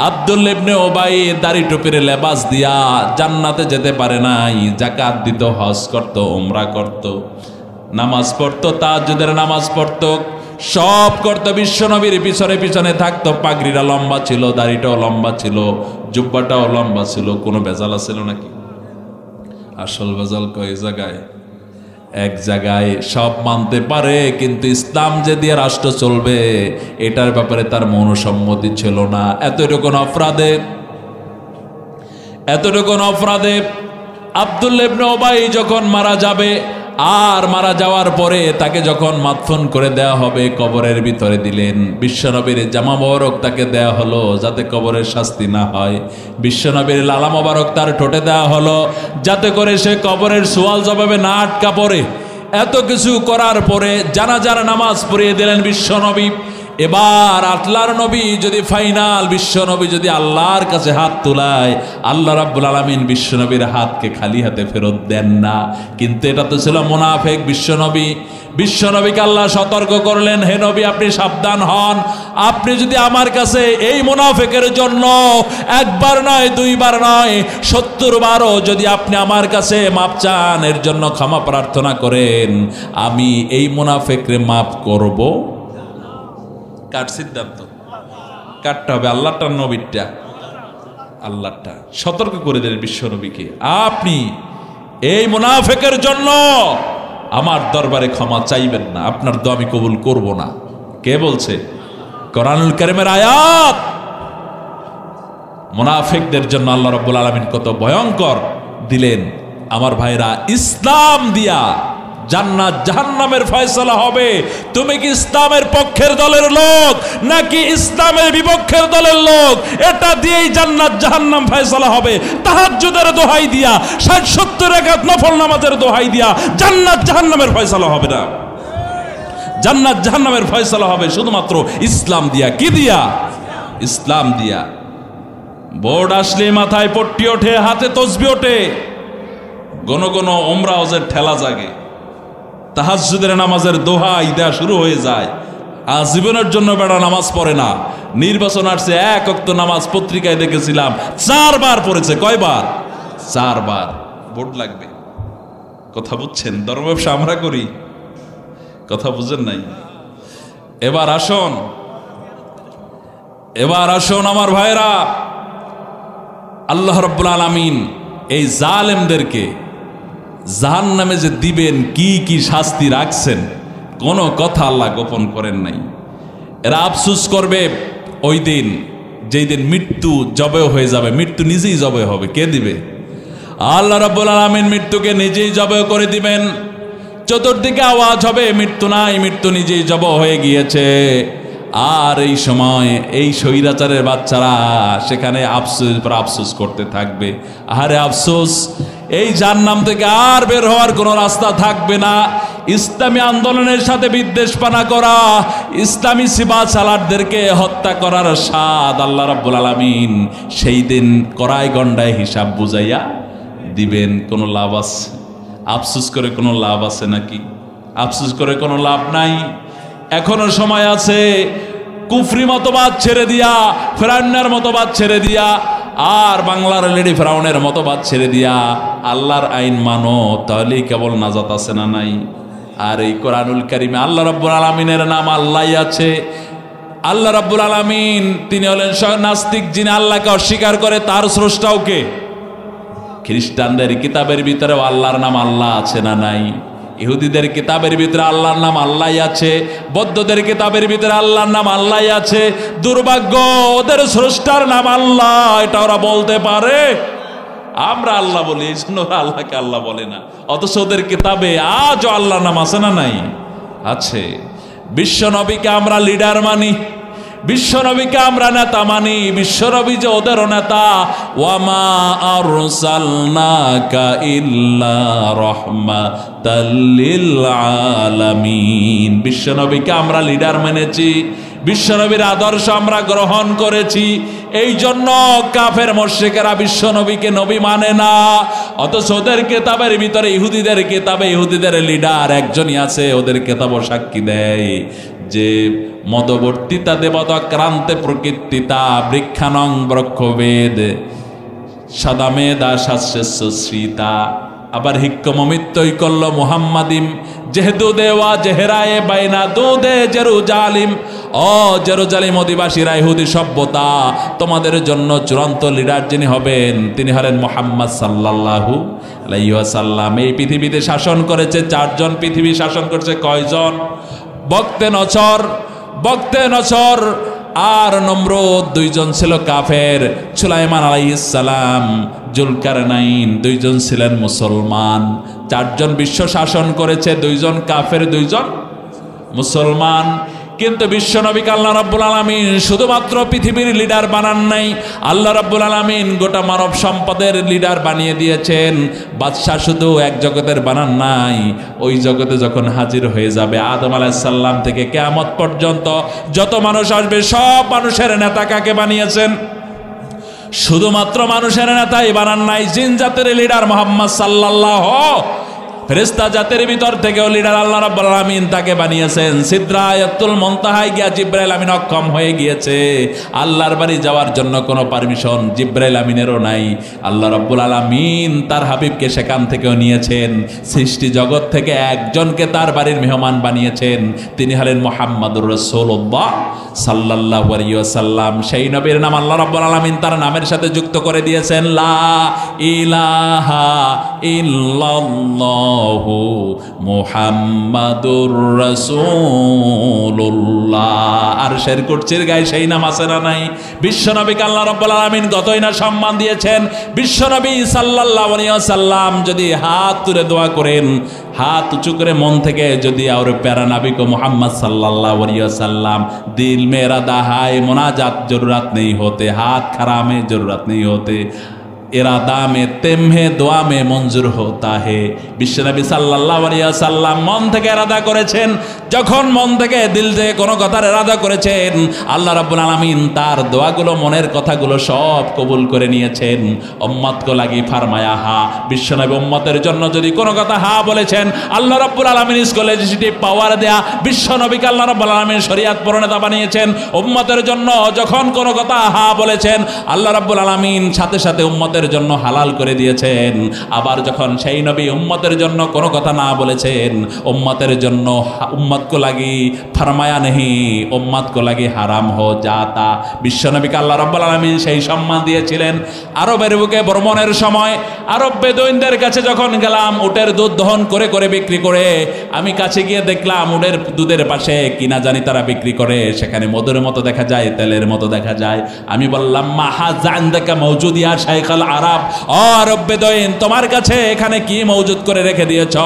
আব্দুল্লাহ ইবনে উবাই দাড়ি টুপির লেবাস দিয়া জান্নাতে যেতে পারে নাই। যাকাত দিত, হজ করত, উমরা করত, নামাজ পড়তো, তাহাজ্জুদের নামাজ পড়তো, সব করতো, বিশ্বনবীর পিছনে পিছনে থাকতো। পাগড়িটা লম্বা ছিল, দাড়িটাও লম্বা ছিল, জুব্বাটাও লম্বা ছিল। কোনো ভেজাল ছিল নাকি? আসল ভেজাল কয় জায়গায়? এক জায়গায় সব মানতে পারে, কিন্তু ইসলাম যে দিয়ে রাষ্ট্র চলবে এটার ব্যাপারে তার মনোসম্মতি ছিল না। এতটুকুন অপরাধে আব্দুল্লাহ ইবনে উবাই যখন মারা যাবে, আর মারা যাওয়ার পরে তাকে যখন মাদফন করে দেয়া হবে, কবরের ভিতরে দিলেন। বিশ্বনবীর জামা মোবারক তাকে দেয়া হলো যাতে কবরের শাস্তি না হয়। বিশ্বনবীর লালা মোবারক তার ঠোঁটে দেয়া হলো যাতে করে সে কবরের সোয়াল জবাবে না আটকা পড়ে। এত কিছু করার পরে জানাজার নামাজ পড়িয়ে দিলেন বিশ্বনবী। এবার আল্লাহর নবী যদি ফাইনাল, বিশ্বনবী যদি আল্লাহর কাছে হাত তোলায়, আল্লাহ রাব্বুল আলামিন বিশ্বনবীর হাতকে খালি হাতে ফেরত দেন না। কিন্তু এটা তো ছিল মুনাফিক। বিশ্বনবীকে আল্লাহ সতর্ক করলেন, হে নবী আপনি সাবধান হন, আপনি যদি আমার কাছে এই মুনাফিকের জন্য একবার নয়, দুইবার নয়, 70 বারও যদি আপনি আমার কাছে মাপ চান, এর জন্য ক্ষমা প্রার্থনা করেন, আমি এই মুনাফিককে মাফ করব। কার সিদ্ধান্ত? কাটতে হবে আল্লাহটা, নবীরটা? আল্লাহটা। সতর্ক করে দিলেন বিশ্বনবীকে, আপনি এই মুনাফিকের জন্য আমার দরবারে ক্ষমা চাইবেন না, আপনার দোয়া আমি কবুল করব না। কে বলছে? কোরআনুল কারীমের আয়াত। মুনাফিকদের জন্য আল্লাহ রাব্বুল আলামিন কত ভয়ঙ্কর দিলেন। আমার ভাইরা, ইসলাম দিয়া জান্নাত জাহান্নামের ফয়সালা হবে। তুমি কি ইসলামের পক্ষের দলের লোক নাকি ইসলামের বিপক্ষের দলের লোক, এটা দিয়েই জান্নাত জাহান্নাম ফয়সালা হবে। তাহাজ্জুদের দোহাই দিয়া, 60-70 রাকাত নফল নামাজের দোহাই দিয়া জান্নাত জাহান্নামের ফয়সালা হবে না। জান্নাত জাহান্নামের ফয়সালা হবে শুধুমাত্র ইসলাম দিয়া। কি দিয়া? ইসলাম দিয়া। বোর্ড আসলে মাথায় পট্টি ওঠে, হাতে তসবিহ ওঠে, ঘন ঘন ওমরা হজের ঠেলা জাগে, তাহাজ্জুদের নামাজের দোহাই দেয়া শুরু হয়ে যায়। আজীবনের জন্য বেড়া নামাজ পড়ে না। নির্বাচন আসছে, 1 ওয়াক্ত নামাজ পত্রিকায় দেখেছিলাম 4 বার পড়েছে। কয়বার? 4 বার। ভোট লাগবে। কথা বুঝছেন? ধর্ম ব্যবসা আমরা করি, কথা বুঝেন নাই। এবার আসুন আমার ভাইরা, আল্লাহ রাব্বুল আলামিন এই জালেমদেরকে জাহান্নামে যে দিবেন, কি কি শাস্তি রাখছেন, কোনো কথা আল্লাহ গোপন করেন নাই। এরা আফসোস করবে ওই দিন, যেই দিন মৃত্যু জবে হয়ে যাবে। মৃত্যু নিজেই জবে হবে। কে দিবে? আল্লাহ রাব্বুল আলামিন মৃত্যুকে নিজেই জবে করে দিবেন। চতুর্দিকে আওয়াজ হবে, মৃত্যু নাই, মৃত্যু নিজেই জব হয়ে গিয়েছে। আর এই সময় এই স্বৈরাচারের বাচ্চারা সেখানে আফসোস করতে থাকবে। আরে আফসোস, এই জাহান্নাম থেকে আর বের হওয়ার কোনো রাস্তা থাকবে না। ইসলামী আন্দোলনের সাথে বিদ্বেষপনা করা, ইসলামী সিবা সালারদেরকে হত্যা করার স্বাদ আল্লাহ রাব্বুল আলামিন সেই দিন কড়াই গন্ডায় হিসাব বুঝাইয়া দিবেন। কোনো লাভ আছে? আফসোস করে কোনো লাভ আছে নাকি? আফসোস করে কোনো লাভ নাই। এখনো সময় আছে। কুফরি মতবাদ ছেড়ে দিয়া, ফেরাউনের মতবাদ ছেড়ে দিয়া, আর বাংলার লেডি ফেরাউনের মতবাদ ছেড়ে দিয়া আল্লাহর আইন মানো, তাহলেই কেবল নাজাত আছে না নাই? আর এই কোরআনুল কারীমে আল্লাহ রাব্বুল আলামিনের নাম আল্লাহই আছে। আল্লাহ রাব্বুল আলামিন তিনি হলেন নাস্তিক, যিনি আল্লাহকে অস্বীকার করে। তার স্রষ্টাও কে? খ্রিস্টানদের কিতাবের ভিতরে আল্লাহর নাম আল্লাহ আছে না নাই? ইহুদিদের কিতাবের ভিতরে আল্লাহর নাম আল্লাহই আছে। বৌদ্ধদের কিতাবের ভিতরে আল্লাহর নাম আল্লাহই আছে। দুর্ভাগ্য, ওদের স্রষ্টার নাম আল্লাহ, এটা ওরা বলতে পারে। আমরা আল্লাহ বলি, এই জন্য ওরা আল্লাহকে আল্লাহ বলে না। অথচ ওদের কিতাবে আজও আল্লাহর নাম আছে না নাই? আছে। বিশ্ব নবীকে আমরা লিডার মানি, বিশ্বনবীকে আমরা নেতা মানি। বিশ্বনবী যে ওদেরও নেতা। ওয়ামা আরসালনাকা ইল্লা রাহমাতাল লিল আলামিন। বিশ্বনবীকে আমরা লিডার মেনেছি, বিশ্বনবীর আদর্শ আমরা গ্রহণ করেছি। এই জন্য কাফের মুশরিকেরা বিশ্বনবীকে নবী মানে না। অথচ ওদের কিতাবের ভিতরে, ইহুদিদের কিতাবে ইহুদিদের লিডার একজনই আছে। ওদের কিতাবও সাক্ষী দেয় যে মদবর্তিতা দেবতাক্রান্তে প্রকৃতিতা বৃক্ষানং ব্রক্ষবেদ সদামেদা শাস্যস্য শ্রীতা। আবার হিক্কমমিত্যই করল মুহাম্মাদিম যেহেতু দেওয়া জেহেরায়ে বাইনা দুদে জেরুজালিম। ও জেরুজালিম অধিবাসীরা, ইহুদি সভ্যতা, তোমাদের জন্য চূড়ান্ত লিডার যিনি হবেন তিনি হলেন মুহাম্মদ সাল্লাল্লাহু আলাইহি ওয়াসাল্লাম। এই পৃথিবীতে শাসন করেছে 4 জন। পৃথিবী শাসন করেছে কয়জন? বক্তে নছর আর নমরুদ, 2 জন ছিল কাফের। সুলাইমান আলাইহিস সালাম, জুলকারনাইন, 2 জন ছিলেন মুসলমান। 4 জন বিশ্ব শাসন করেছে, 2 জন কাফের, 2 জন মুসলমান। কিন্তু বিশ্বনবীকে আল্লাহ রাব্বুল আলামিন শুধুমাত্র পৃথিবীর লিডার বানান নাই, আল্লাহ রাব্বুল আলামিন গোটা মানব সম্পদের লিডার বানিয়ে দিয়েছেন। বাদশাহ শুধু এক জগতের বানান নাই, ওই জগতে যখন হাজির হয়ে যাবে আদম আলাইহিস সালাম থেকে কিয়ামত পর্যন্ত যত মানুষ আসবে সব মানুষের নেতা কাকে বানিয়েছেন? শুধুমাত্র মানুষের নেতাই বানান নাই, জিন জাতের লিডার মুহাম্মদ সাল্লাল্লাহু, ফেরেশতা জাতের ভিতর থেকেও লিডার আল্লাহ রাব্বুল আলামিন তাকে বানিয়েছেন। সিদরাতুল মুনতাহায় গিয়া জিবরাইল আমিন অক্ষম হয়ে গিয়েছে। আল্লাহর বাড়ি যাওয়ার জন্য কোনো পারমিশন জিবরাইল আমিনেরও নাই। আল্লাহ রাব্বুল আলামিন তার হাবিবকে সেখান থেকেও নিয়েছেন। সৃষ্টি জগৎ থেকে একজনকে তার বাড়ির মেহমান বানিয়েছেন, তিনি হলেন মুহাম্মাদুর রাসূলুল্লাহ সাল্লাল্লাহু আলাইহি ওয়াসাল্লাম। সেই নবীর নাম আল্লাহ রাব্বুল আলামিন তার নামের সাথে যুক্ত করে দিয়েছেন, লা ইলাহা ইল্লাল্লাহ ইল্লাল্লাহু মুহাম্মাদুর রাসূলুল্লাহ। আর শের কুরসির গায়ে সেই নাম আছে না নাই? বিশ্বনবীকে আল্লাহ রাব্বুল আলামিন কতই না সম্মান দিয়েছেন। বিশ্বনবী সাল্লাল্লাহু আলাইহি ওয়াসাল্লাম যদি হাত তুলে দোয়া করেন, হাত উঁচু করে মন থেকে যদি আর প্যারা নবী কো মোহাম্মদ সল্লল্লাহু अलैहि वसल्लम दिल में इरादा है मुनाजात जरूरत नहीं होते, हाथ खड़ा में जरूरत नहीं होते, इरादा में तेम्हे दुआ में मंजूर होता है। বিশ্বনবী সাল্লাল্লাহু আলাইহি ওয়াসাল্লাম মন থেকে ইরাদা করেছেন, যখন মন থেকে দিল থেকে কোনো কথার ইরাদা করেছেন, আল্লাহ রাব্বুল আলামিন তার দোয়াগুলো, মনের কথাগুলো সব কবুল করে নিয়েছেন। উম্মত কো লাগি ফরমায়া হা, বিশ্বনবী উম্মতের জন্য যদি কোনো কথা হা বলেছেন, আল্লাহ রাব্বুল আলামিন ইসকো লেজিসলেটিভ পাওয়ার দেয়া, বিশ্বনবীকে আল্লাহ রাব্বুল আলামিন শরীয়ত প্রণেতা বানিয়েছেন। উম্মতের জন্য যখন কোনো কথা হা বলেছেন, আল্লাহ রাব্বুল আলামিন সাথে সাথে উম্মতের জন্য হালাল করে দিয়েছেন। আবার যখন সেই নবী উম্মতের জন্য কোনো কথা না বলেছেন, উম্মতের জন্য উম্মত কো লাগি ফরমায়া নেহি, উম্মত কো লাগি হারাম হো জাতা। বিশ্বনবীকে আল্লাহ রাব্বুল আলামিন সেই সম্মান দিয়েছিলেন। আরবের বুকে ভ্রমণের সময় আরব বেদুইনদের কাছে যখন গেলাম, উটের দুধ দহন করে করে বিক্রি করে, আমি কাছে গিয়ে দেখলাম উটের দুধের পাশে কিনা জানি তারা বিক্রি করে, সেখানে মধুর মতো দেখা যায়, তেলের মতো দেখা যায়। আমি বললাম মা হাযা ইনদাকা মাওজুদ ইয়া শাইখাল আরব, আরব বেদুইন তোমার কাছে এখানে কি মওজুদ করে রেখে দিয়েছ?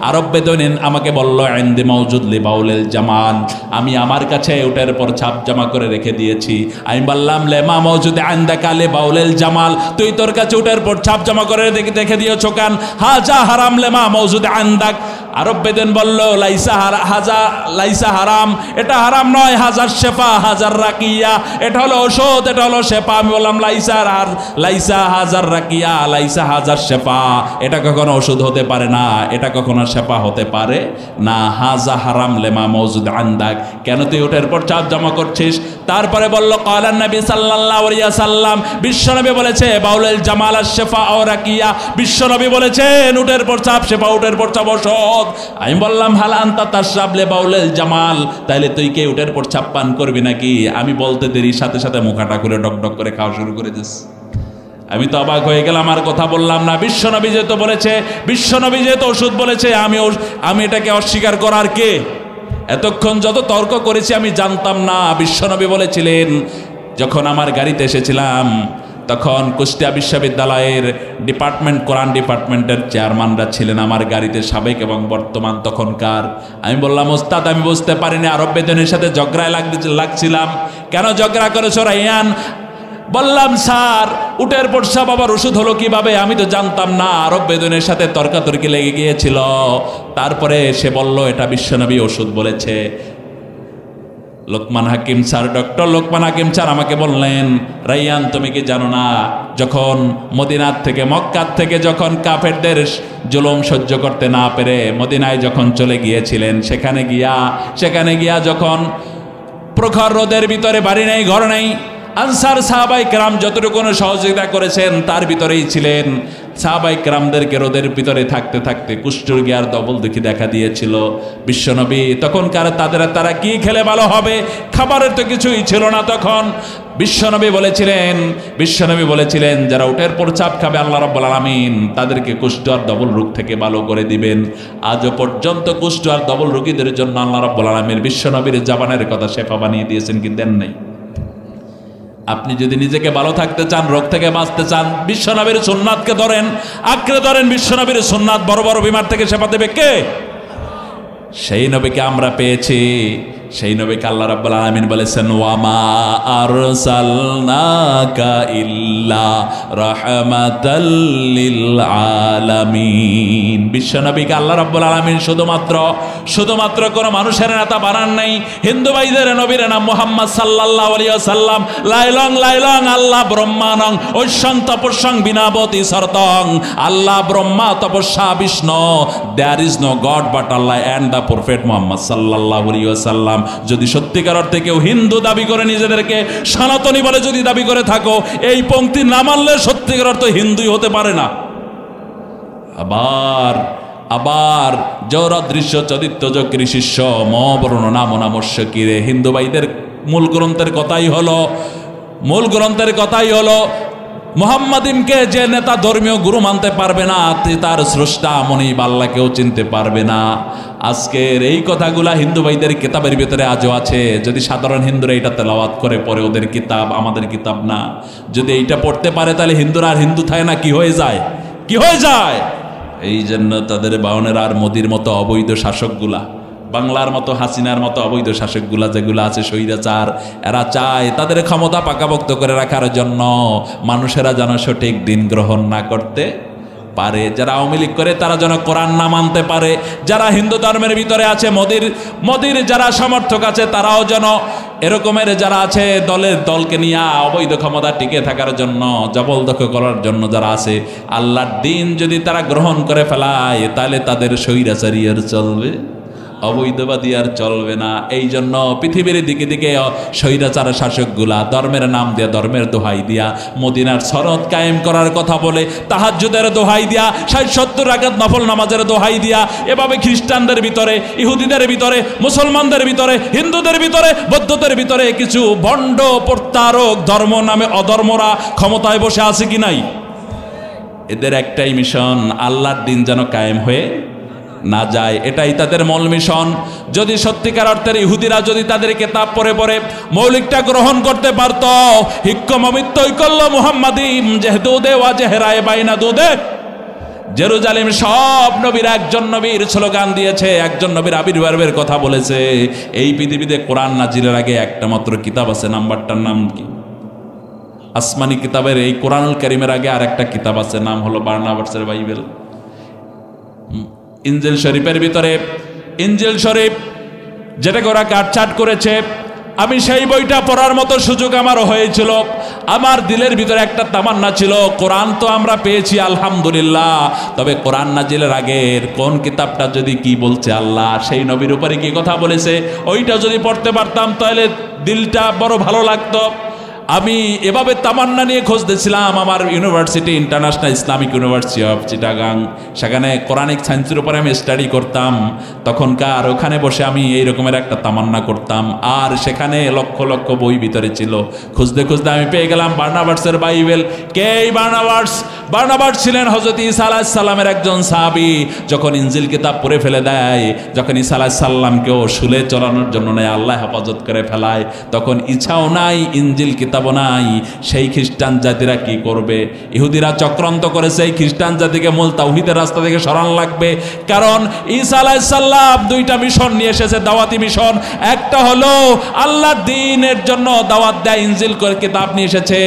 আরব বেদুইন আমাকে বলল ইনদি মাওজুদ লি বাউলিল জামাল, আমি আমার কাছে উটের পর ছাপ জমা করে রেখে দিয়েছি। আমি বললাম লেমা মাওজুদ ইনদাকা লি বাউলিল জামাল, তুই তোর কাছে উটের পর ছাপ জমা করে রেখে দিয়েছো কেন? হাজা হারাম লেমা মাওজুদ ইনদাক। আরব বেদুইন বলল লাইসা হারাম, এটা হারাম নয়, হাজার শেফা হাজার রাকিয়া, এটা হলো ঔষধ, এটা হলো শেফা। আমি বললাম লাইসা হাজার রাকিয়া, লাইসা হাজার শেফা, এটা কখনো ওষুধ হতে পারে না, এটা কখনো শেফা হতে পারে না। হাজা হারাম লেমা মাওজুদ ইনদাক, কেন তুই উটের পর চাপ জমা করছিস? তারপরে বলল ক্বালান নবী সাল্লাল্লাহু আলাইহি ওয়াসাল্লাম, বিশ্বনবী বলেছে বাউলুল জামাল আশ-শিফা ও রাকিয়া, বিশ্বনবী বলেছেন উটের পর চাপ শেফা, উটের পর চাপ ঔষধ। আমি বললাম হাল আনতা তাশরাব লে বাউলুল জামাল, তাইলে তুই কি উটের পর চাপ পান করবি নাকি? আমি বলতে দেরি সাথে সাথে মুখাটা খুলে ডক ডক করে খাওয়া শুরু করে দিস। আমি তো অবাক হয়ে গেলাম, আর কথা বললাম না। বিশ্বনবী যেহেতু বলেছে, বিশ্বনবী যেহেতু ওষুধ বলেছে, আমি এটাকে অস্বীকার করার কে? এতক্ষণ যত তর্ক করেছি আমি জানতাম না বিশ্বনবী বলেছিলেন। যখন আমার গাড়িতে এসেছিলাম, তখন কুষ্টিয়া বিশ্ববিদ্যালয়ের কোরআন ডিপার্টমেন্টের চেয়ারম্যানরা ছিলেন আমার গাড়িতে, সাবেক এবং বর্তমান তখনকার। আমি বললাম ওস্তাদ, আমি বুঝতে পারিনি, আরব বেদুইনের সাথে ঝগড়ায় লাগছিলাম। কেন ঝগড়া করেছো রাইয়ান? বললাম স্যার, উটের প্রস্রাব আবার ওষুধ হলো কিভাবে? আমি তো জানতাম না। আরব বেদুইনের সাথে তর্কাতর্কি লেগে গিয়েছিল। তারপরে সে বলল এটা বিশ্বনবী ওষুধ বলেছে। লোকমান হাকিম স্যার, ডক্টর লোকমান হাকিম স্যার আমাকে বললেন, রাইয়ান তুমি কি জানো না, যখন মদিনার থেকে মক্কার থেকে যখন কাফেরদের জুলুম সহ্য করতে না পেরে মদিনায় যখন চলে গিয়েছিলেন, সেখানে গিয়া যখন প্রখর রোদের ভিতরে বাড়ি নেই, ঘর নেই, আনসার সাহাবাই কেরাম যতটুকু সহযোগিতা করেছেন তার ভিতরেই ছিলেন। সাহাবাই কেরামদেরকে রোদের ভিতরে থাকতে থাকতে কুষ্ঠরোগী আর ডবল দুঃখী দেখা দিয়েছিল। বিশ্বনবী তখনকার তারা কি খেলে ভালো হবে? খাবারের তো কিছুই ছিল না তখন। বিশ্বনবী বলেছিলেন যারা উটের প্রস্রাব খাবে আল্লাহ রাব্বুল আলামিন তাদেরকে কুষ্ঠ আর ডবল রোগ থেকে ভালো করে দিবেন। আজও পর্যন্ত কুষ্ঠ আর ডবল রোগীদের জন্য আল্লাহ রাব্বুল আলামিন বিশ্বনবীর জবানের কথা শেফা বানিয়ে দিয়েছেন, কি দেন নাই? আপনি যদি নিজেকে ভালো থাকতে চান, রোগ থেকে বাঁচতে চান, বিশ্বনবীর সুন্নাতকে ধরেন, আঁকড়ে ধরেন। বিশ্বনবীর সুন্নাত বড় বড় বিমার থেকে শেফা দেবে কে? সেই নবীকে আমরা পেয়েছি। সেই নবীকে আল্লাহ রাব্বুল আলামিন বলেছেন ওয়ামা আরসালনাকা ইল্লা রাহমাতাল লিল আলামিন। বিশ্বনবীকে আল্লাহ রাব্বুল আলামিন শুধুমাত্র কোন মানুষের নেতা বানান নাই। হিন্দু ভাইদের নবীর নাম মুহাম্মদ সাল্লাল্লাহু আলাইহি ওয়াসাল্লাম। লাইলং আল্লাহ ব্রহ্মানং ঐশ্বং তপস্যং বিনাবতি সরতং। আল্লাহ ব্রহ্মা, তপস্যা Vishnu. There is no god but Allah and the prophet Muhammad সাল্লাল্লাহু আলাইহি ওয়াসাল্লাম। যদি সত্যিকার অর্থে কেউ হিন্দু দাবি করে, নিজেদেরকে সনাতনী বলে যদি দাবি করে থাকো, এই পংক্তি না মানলে সত্যিকার অর্থে হিন্দুই হতে পারে না। আবার জৌরদৃশ্য চরিত্র যকৃ শিষ্য মবর্ণ নাম নামস্য কিরে। হিন্দু ভাইদের মূল গ্রন্থের কথাই হলো মুহাম্মাদিনকে যে নেতা ধর্মীয় গুরু মানতে পারবে না, তার স্রষ্টা মনিব আল্লাহকেও চিনতে পারবে না। আজকের এই কথাগুলা হিন্দু ভাইদের কিতাবের ভিতরে আজও আছে। যদি সাধারণ হিন্দুরা এটা তেলাওয়াত করে পরে, ওদের কিতাব আমাদের কিতাব না, যদি এইটা পড়তে পারে তাহলে হিন্দুরা আর হিন্দু থাকে না, কি হয়ে যায়, কি হয়ে যায়। এই জন্য তাদের বাউনের আর মোদির মতো অবৈধ শাসকগুলা, বাংলার মতো হাসিনার মতো অবৈধ শাসকগুলা যেগুলো আছে স্বৈরাচার, এরা চায় তাদের ক্ষমতা পাকাপোক্ত করে রাখার জন্য মানুষেরা যেন সঠিক দিন গ্রহণ না করতে পারে। যারা আওয়ামী লীগ করে তারা যেন কোরআন না মানতে পারে। যারা হিন্দু ধর্মের ভিতরে আছে, মোদির যারা সমর্থক আছে, তারাও যেন এরকমের যারা আছে দলকে নিয়ে অবৈধ ক্ষমতা টিকে থাকার জন্য, জবরদখল করার জন্য যারা আছে, আল্লাহর দিন যদি তারা গ্রহণ করে ফেলায় তাহলে তাদের স্বৈরাচারী আর চলবে, অবৈধবাদী আর চলবে না। এই জন্য পৃথিবীর দিকে দিকে স্বৈরাচার শাসকগুলা ধর্মের নাম দিয়া, ধর্মের দোহাই দিয়া, মদিনার সনদ কায়েম করার কথা বলে, তাহাজ্জুদের দোহাই দিয়া, ৬০-৭০ রাকাত নফল নামাজের দোহাই দিয়া, এভাবে খ্রিস্টানদের ভিতরে, ইহুদিদের ভিতরে, মুসলমানদের ভিতরে, হিন্দুদের ভিতরে, বৌদ্ধদের ভিতরে কিছু ভণ্ড প্রতারক ধর্ম নামে অধর্মরা ক্ষমতায় বসে আছে কি নাই? এদের একটাই মিশন, আল্লাহর দিন যেন কায়েম হয়ে না যায়, এটাই তাদের মূল মিশন। যদি সত্যিকার অর্থের ইহুদিরা যদি তাদের কিতাব পড়ে পড়ে মৌলিকটা গ্রহণ করতে পারত, হিক্কম অমিত্যৈকল্য মুহাম্মাদিম জেহদুদে ওয়া জেহরায়ে বাইনা দুদে, জেরুজালেম সব নবীর একজন নবীর স্লোগান দিয়েছে, একজন নবীর আবির্ভাবের কথা বলেছে। এই পৃথিবীতে কোরআন নাজিলের আগে একটা মাত্র কিতাব আছে, নাম্বারটার নাম কি? আসমানি কিতাবের এই কোরআনুল কারীমের আগে আর একটা কিতাব আছে, নাম হলো বার্নাবাসের বাইবেল। ইনজিল শরীফের ভিতরে, ইনজিল শরীফ যেটাকে ওরা কাটছাট করেছে, আমি সেই বইটা পড়ার মতো সুযোগ আমারও হয়েছিল। আমার দিলের ভিতরে একটা তামান্না ছিল, কোরআন তো আমরা পেয়েছি আলহামদুলিল্লাহ, তবে কোরআন নাজিলের আগের কোন কিতাবটা যদি কি বলছে আল্লাহ, সেই নবীর উপরে কি কথা বলেছে, ওইটা যদি পড়তে পারতাম তাহলে দিলটা বড় ভালো লাগতো। আমি এভাবে তামান্না নিয়ে খুঁজতেছিলাম। আমার university, international Islamic university of Chittagong, সেখানে কোরআনিক সায়েন্সের উপরে আমি স্টাডি করতাম। তখনকার ওখানে বসে আমি এই রকমের একটা তামান্না করতাম, আর সেখানে লক্ষ লক্ষ বই ভিতরে ছিল। খুঁজতে খুঁজতে আমি পেয়ে গেলাম বার্নাবাসের বাইবেল। কে এই বার্নাবাস? বার্নাবাস ছিলেন হযরত ঈসা আলাইহিস সালামের একজন সাহাবী। যখন ইনজিল কিতাব পড়ে ফেলে দেয়, যখন ঈসা আলাইহিস সালামকেও শুলে চড়ানোর জন্য নেয়, আল্লাহ হেফাজত করে ফেলায়, তখন ইচ্ছাও নাই, ইনজিল কিতাব নাই। সেই খ্রিস্টান জাতিরা কি করবে? ইহুদিরা চক্রান্ত করেছে এই খ্রিস্টান জাতিকে মূল তাওহীদের রাস্তা থেকে সরানো লাগবে। কারণ ঈসা আলাইহিস সালাম দুইটা মিশন নিয়ে এসেছে, দাওয়াতি মিশন। একটা হলো আল্লাহর দ্বীনের জন্য দাওয়াত দেয়, ইনজিল করে কিতাব নিয়ে এসেছে।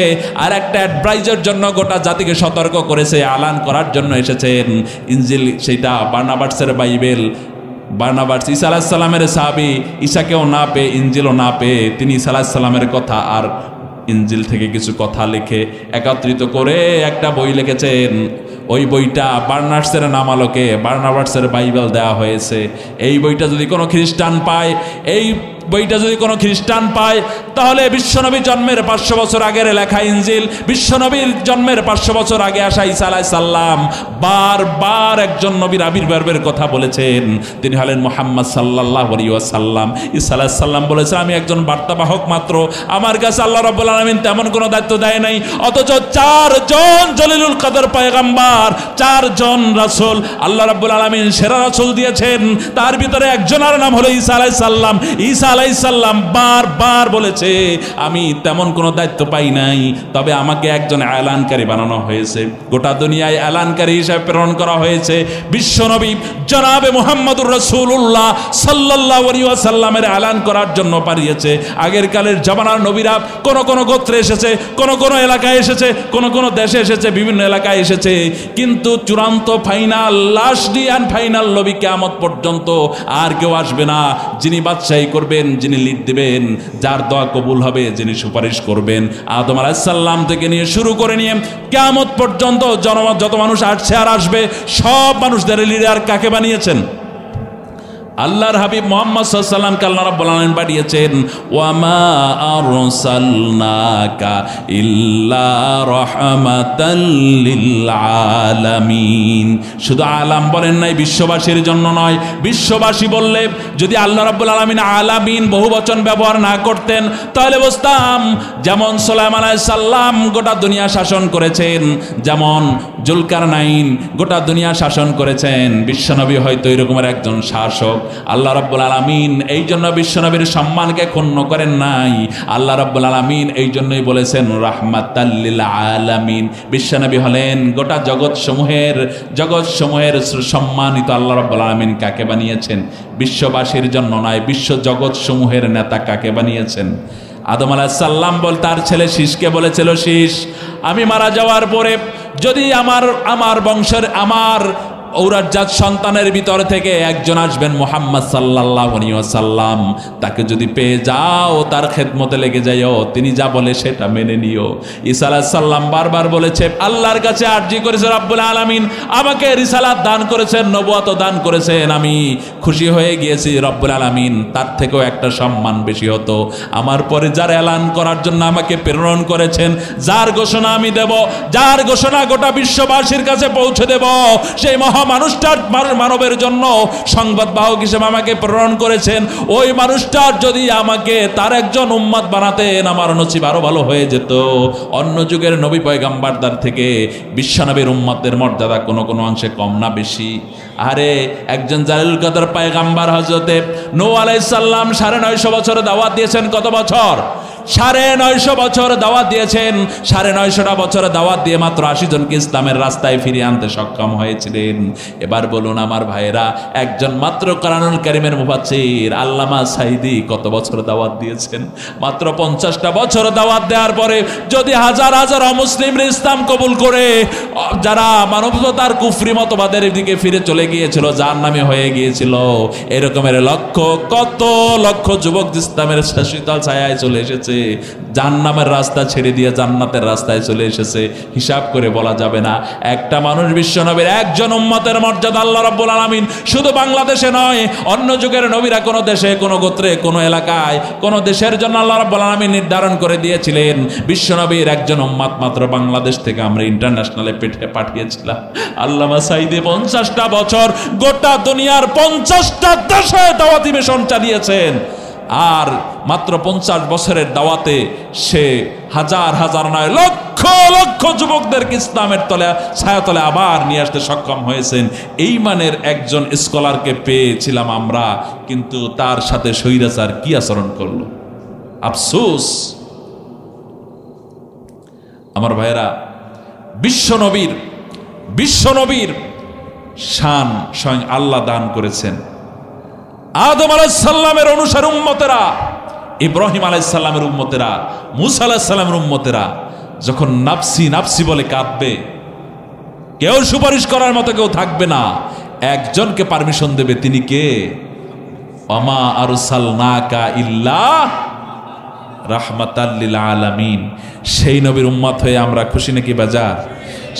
আর একটা অ্যাডভাইজের জন্য গোটা জাতিকে সতর্ক করেছে, আলান করার জন্য এসেছেন ইনজিল, সেটা বার্নাবাসের বাইবেল। বার্নাবাস ঈসা আলাইহিস সালামের সাহাবী, ঈসাকেও না পেয়ে, ইনজিলও না পেয়ে, তিনি ঈসা আলাইহিস সালামের কথা আর ইনজিল থেকে কিছু কথা লিখে একত্রিত করে একটা বই লিখেছেন। ওই বইটা বার্নাবাসের নামালোকে বার্নাবাসের বাইবেল দেওয়া হয়েছে। এই বইটা যদি কোনো খ্রিস্টান পায়, এই বইটা যদি কোনো খ্রিস্টান পায়, তাহলে বিশ্বনবী জন্মের 500 বছর আগের লেখা ইনজিল, বিশ্বনবীর জন্মের 500 বছর আগে আসা ঈসা আলাইহিস সালাম বারবার একজন নবীর আবির্ভাবের কথা বলেছেন। তিনি হলেন মুহাম্মদ সাল্লাল্লাহু আলাইহি ওয়াসাল্লাম। ঈসা আলাইহিস সালাম বলেছেন, আমি একজন বার্তাবাহক মাত্র, আমার কাছে আল্লাহ রাব্বুল আলামিন তেমন কোনো দায়িত্ব দেয় নাই। অথচ 4 জন জলিলুল কদর পয়গম্বর, 4 জন রাসূল আল্লাহ রাব্বুল আলামিন সেরা রাসূল দিয়েছেন, তার ভিতরে একজনের নাম হলো ঈসা আলাইহিস সালাম। ঈসা আলাইহিস সালাম বারবার বলেছে, আমি তেমন কোনো দায়িত্ব পাই নাই, তবে আমাকে একজন এলানকারী বানানো হয়েছে, গোটা দুনিয়ায় এলানকারী হিসেবে প্রেরণ করা হয়েছে। বিশ্বনবী জনাবে মুহাম্মদুর রাসূলুল্লাহ সাল্লাল্লাহু আলাইহি ওয়াসাল্লামের এলান করার জন্য পাঠিয়েছে। আগের কালের জামানার নবীরা কোন কোন গোত্রে এসেছে, কোন কোন এলাকায় এসেছে, কোন কোন দেশে এসেছে, বিভিন্ন এলাকায় এসেছে, কিন্তু চূড়ান্ত ফাইনাল, লাস্ট অ্যান্ড ফাইনাল নবী কিয়ামত পর্যন্ত আর কেউ আসবে না, যিনি বাদশাহী করবেন, যিনি লিড দিবেন, যার দোয়া কবুল হবে, যিনি সুপারিশ করবেন। আদম আলাইহিস সালাম থেকে নিয়ে শুরু করে নিয়ে কিয়ামত পর্যন্ত যত মানুষ আসছে আর আসবে, সব মানুষদের লিডার কাকে বানিয়েছেন? আল্লাহর হাবিব মুহাম্মদ সাল্লাল্লাহু আলাইহি ওয়াসাল্লামকে আল্লাহ রাব্বুল আলামিন পাঠিয়েছেন, ওয়ামা আরসালনাকা ইল্লা রাহমাতাল লিল আলামিন। শুধু আলাম বলেন নাই, বিশ্ববাসীর জন্য নয়। বিশ্ববাসী বললে যদি আল্লাহ রাব্বুল আলামিন আলামিন বহুবচন ব্যবহার না করতেন তাহলে বুঝতাম যেমন সুলাইমান আলাইহিস সালাম গোটা দুনিয়া শাসন করেছেন, যেমন জুলকারনাইন গোটা দুনিয়া শাসন করেছেন, বিশ্বনবী হয়তো এরকমের একজন শাসক। আল্লাহ রাব্বুল আলামিন এই জন্য বিশ্বনবীর সম্মানকে ক্ষুণ্ণ করেন নাই। আল্লাহ রাব্বুল আলামিন এই জন্যই বলেছেন রাহমাতাল লিল আলামিন। বিশ্বনবী হলেন গোটা জগৎ সমূহের সম্মানিত। আল্লাহ রাব্বুল আলামিন কাকে বানিয়েছেন? বিশ্ববাসীর জন্য নয়, বিশ্ব জগৎ সমূহের নেতা কাকে বানিয়েছেন? আদম আলাইহিস সালাম বল তার ছেলে শীষকে বলেছিল, শীষ আমি মারা যাওয়ার পরে যদি আমার বংশের আমার ঔরজাত সন্তানের ভিতর থেকে একজন আসবেন মুহাম্মদ সাল্লাল্লাহু আলাইহি ওয়াসাল্লাম, তাকে যদি পেয়ে যাও তার খেদমতে লেগে যাও, তিনি যা বলে সেটা মেনে নিও। ঈসা আলাইহিস সালাম বারবার বলেছে, আল্লাহর কাছে আরজি করেছে রব্বুল আলামিন আমাকে রিসালাত দান করেছেন, নবুয়ত দান করেছেন, আমি খুশি হয়ে গিয়েছি। রব্বুল আলামিন তার থেকেও একটা সম্মান বেশি হতো, আমার পরে যার এলান করার জন্য আমাকে প্রেরণ করেছেন, যার ঘোষণা আমি দেব, যার ঘোষণা গোটা বিশ্ববাসীর কাছে পৌঁছে দেব, সেই মানুষটার মানবের জন্য সংবাদ বাহক হিসেবে আমাকে প্রেরণ করেছেন। ওই মানুষটার যদি আমাকে তার একজন উম্মত বানাতেন আমার নসিব আরো ভালো হয়ে যেত। অন্য যুগের নবী পয়গাম্বারদের থেকে বিশ্বনবীর উম্মতদের মর্যাদা কোনো কোনো অংশে কম না বেশি? আরে একজন জালিলুল কদর পয়গাম্বার হযরতে নূহ আলাইহিস সালাম 950 বছর দাওয়াত দিয়েছেন। কত বছর? 950 বছর দাওয়াত দিয়েছেন। 950টা বছর দাওয়াত দিয়ে মাত্র 80 জনকে ইসলামের রাস্তায় ফিরিয়ে আনতে সক্ষম হয়েছিলেন। এবার বলুন আমার ভাইরা, একজন মাত্র কোরআনুল কারীমের মুফাসসির আল্লামা সাঈদী কত বছর দাওয়াত দিয়েছেন? মাত্র 50টা বছর দাওয়াত দেওয়ার পরে যদি হাজার হাজার অমুসলিমরা ইসলাম কবুল করে যারা মানবতার কুফরি মতবাদের দিকে ফিরে চলে গিয়েছিল, জাহান্নামী হয়ে গিয়েছিল, এরকমের কত লক্ষ যুবক ইসলামের শীতল ছায়ায় চলে এসেছে, জাহান্নামের রাস্তা ছেড়ে দিয়ে জান্নাতের রাস্তায় চলে এসেছে, হিসাব করে বলা যাবে না। একটা মানুষ বিশ্বনবীর একজন উম্মতের মর্যাদা আল্লাহ রাব্বুল আলামিন শুধু বাংলাদেশে নয়, অন্য যুগের নবীরা কোনো দেশে, কোনো গোত্রে, কোনো এলাকায়, কোনো দেশের জন্য আল্লাহ রাব্বুল আলামিন নির্ধারণ করে দিয়েছিলেন। বিশ্বনবীর একজন উম্মত মাত্র বাংলাদেশ থেকে আমরা ইন্টারন্যাশনালে পাঠিয়েছিলাম। আল্লামা সাঈদী 50টা বছর গোটা দুনিয়ার 50টা দেশে দাওয়াতি মিশন চালিয়েছেন। আর মাত্র 50 বছরের দাওয়াতে সে হাজার হাজার নয় লক্ষ লক্ষ যুবকদেরকে ইসলামের তলে ছায়াতলে আবার নিয়ে আসতে সক্ষম হয়েছেন। এই মানের একজন স্কলারকে পেয়েছিলাম আমরা, কিন্তু তার সাথে স্বৈরাচার কি আচরণ করলো, আফসোস। আমার ভাইয়েরা, বিশ্বনবীর শান স্বয়ং আল্লাহ দান করেছেন। আদম আলাইহিস সালামের অনুসারী উম্মতেরা, ইব্রাহিম আলাইহিস সালামের উম্মতেরা, মুসা আলাইহিস সালামের উম্মতেরা যখন নাফসি নাফসি বলে কাঁদবে, কেউ সুপারিশ করার মতো কেউ থাকবে না, একজনকে পারমিশন দেবে, তিনি কে? ওয়ামা আরসালনাকা ইল্লা রাহমাতাল লিল আলামিন। সেই নবীর উম্মত হয়ে আমরা খুশি নাকি বাজার?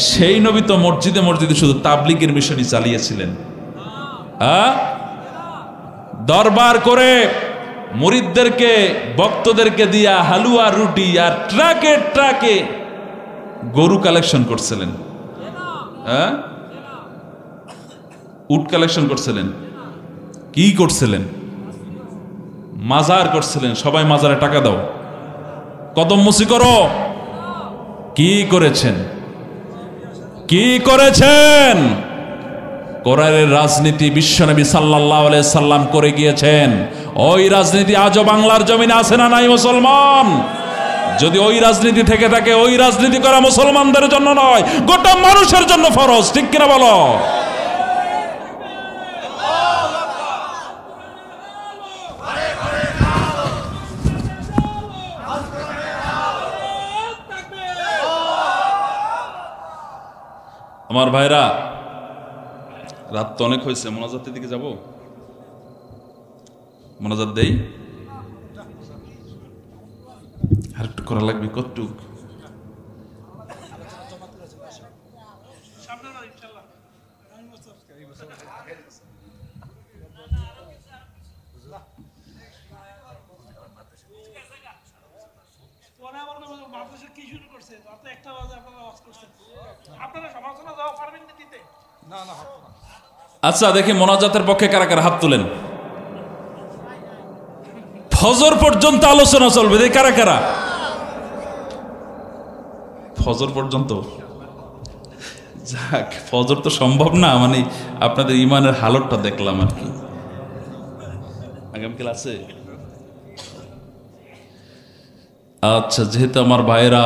সেই নবী তো মসজিদে মসজিদে শুধু তাবলীগের মিশনই চালিয়েছিলেন। দরবার করে মুরিদদেরকে, ভক্তদেরকে দিয়া হালুয়া রুটি আর ট্রাকে ট্রাকে গরু কালেকশন করছিলেন, উট কালেকশন করছিলেন, কি করছিলেন? মাজার করছিলেন। সবাই মাজারে টাকা দাও, কদম মুসি করো। কি করেছেন? কি করেছেন? কোরআনের রাজনীতি বিশ্বনবী সাল্লাল্লাহু আলাইহি সাল্লাম করে গিয়েছেন। ওই রাজনীতি আজও বাংলার জমিনে আছে না নাই মুসলমান? যদি ওই রাজনীতি থেকে থাকে, ওই রাজনীতি করা মুসলমানদের জন্য নয়, গোটা মানুষের জন্য ফরজ। ঠিক কিনা বলো? আমার ভাইরা, রাত তো অনেক হয়েছে, মোনাজাতের দিকে যাব। মোনাজাত দেই, আর একটু করা লাগবে। কতটুক? আচ্ছা দেখি মোনাজাতের পক্ষে কারা কারা হাত তুলেন। ফজর পর্যন্ত আলোচনা চলবে, দেখি কারা কারা। ফজর পর্যন্ত? যাক, ফজর তো সম্ভব না, মানে আপনাদের ইমানের হালতটা দেখলাম আর কি। আগামীকাল আছে? আচ্ছা, যেহেতু আমার ভাইরা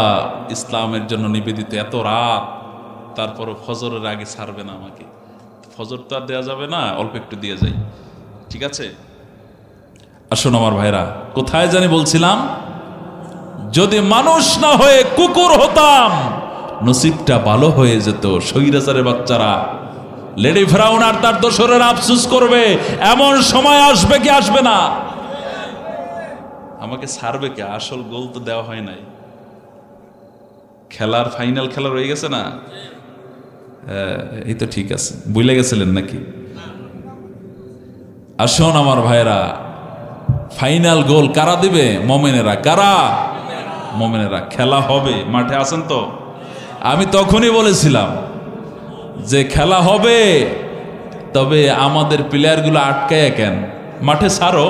ইসলামের জন্য নিবেদিত, এত রাত তারপরও ফজরের আগে ছাড়বে না আমাকে। ফজর তো আর দেওয়া যাবে না, অল্প একটু দিয়ে যাই, ঠিক আছে? আসুন আমার ভাইরা, কোথায় জানি বলছিলাম, যদি মানুষ না হয়ে কুকুর হতাম নসিবটা ভালো হয়ে যেত। স্বৈরাচারের বাচ্চারা, লেডি ফেরাউন আর তার দোসরেরা আফসোস করবে, এমন সময় আসবে কি আসবে না? আমাকে ছাড়বে কে? আসল গোল তো দেওয়া হয় নাই, খেলার ফাইনাল খেলা রয়ে গেছে না। এই তো ঠিক আছে, বুঝলে গেছিলেন নাকি? আসুন আমার ভাইরা, ফাইনাল গোল কারা দিবে? মোমেনেরা। কারা? মোমেনেরা। খেলা হবে, মাঠে আছেন তো? আমি তখনই বলেছিলাম যে খেলা হবে, তবে আমাদের প্লেয়ারগুলো আটকায় কেন? মাঠে ছাড়ো,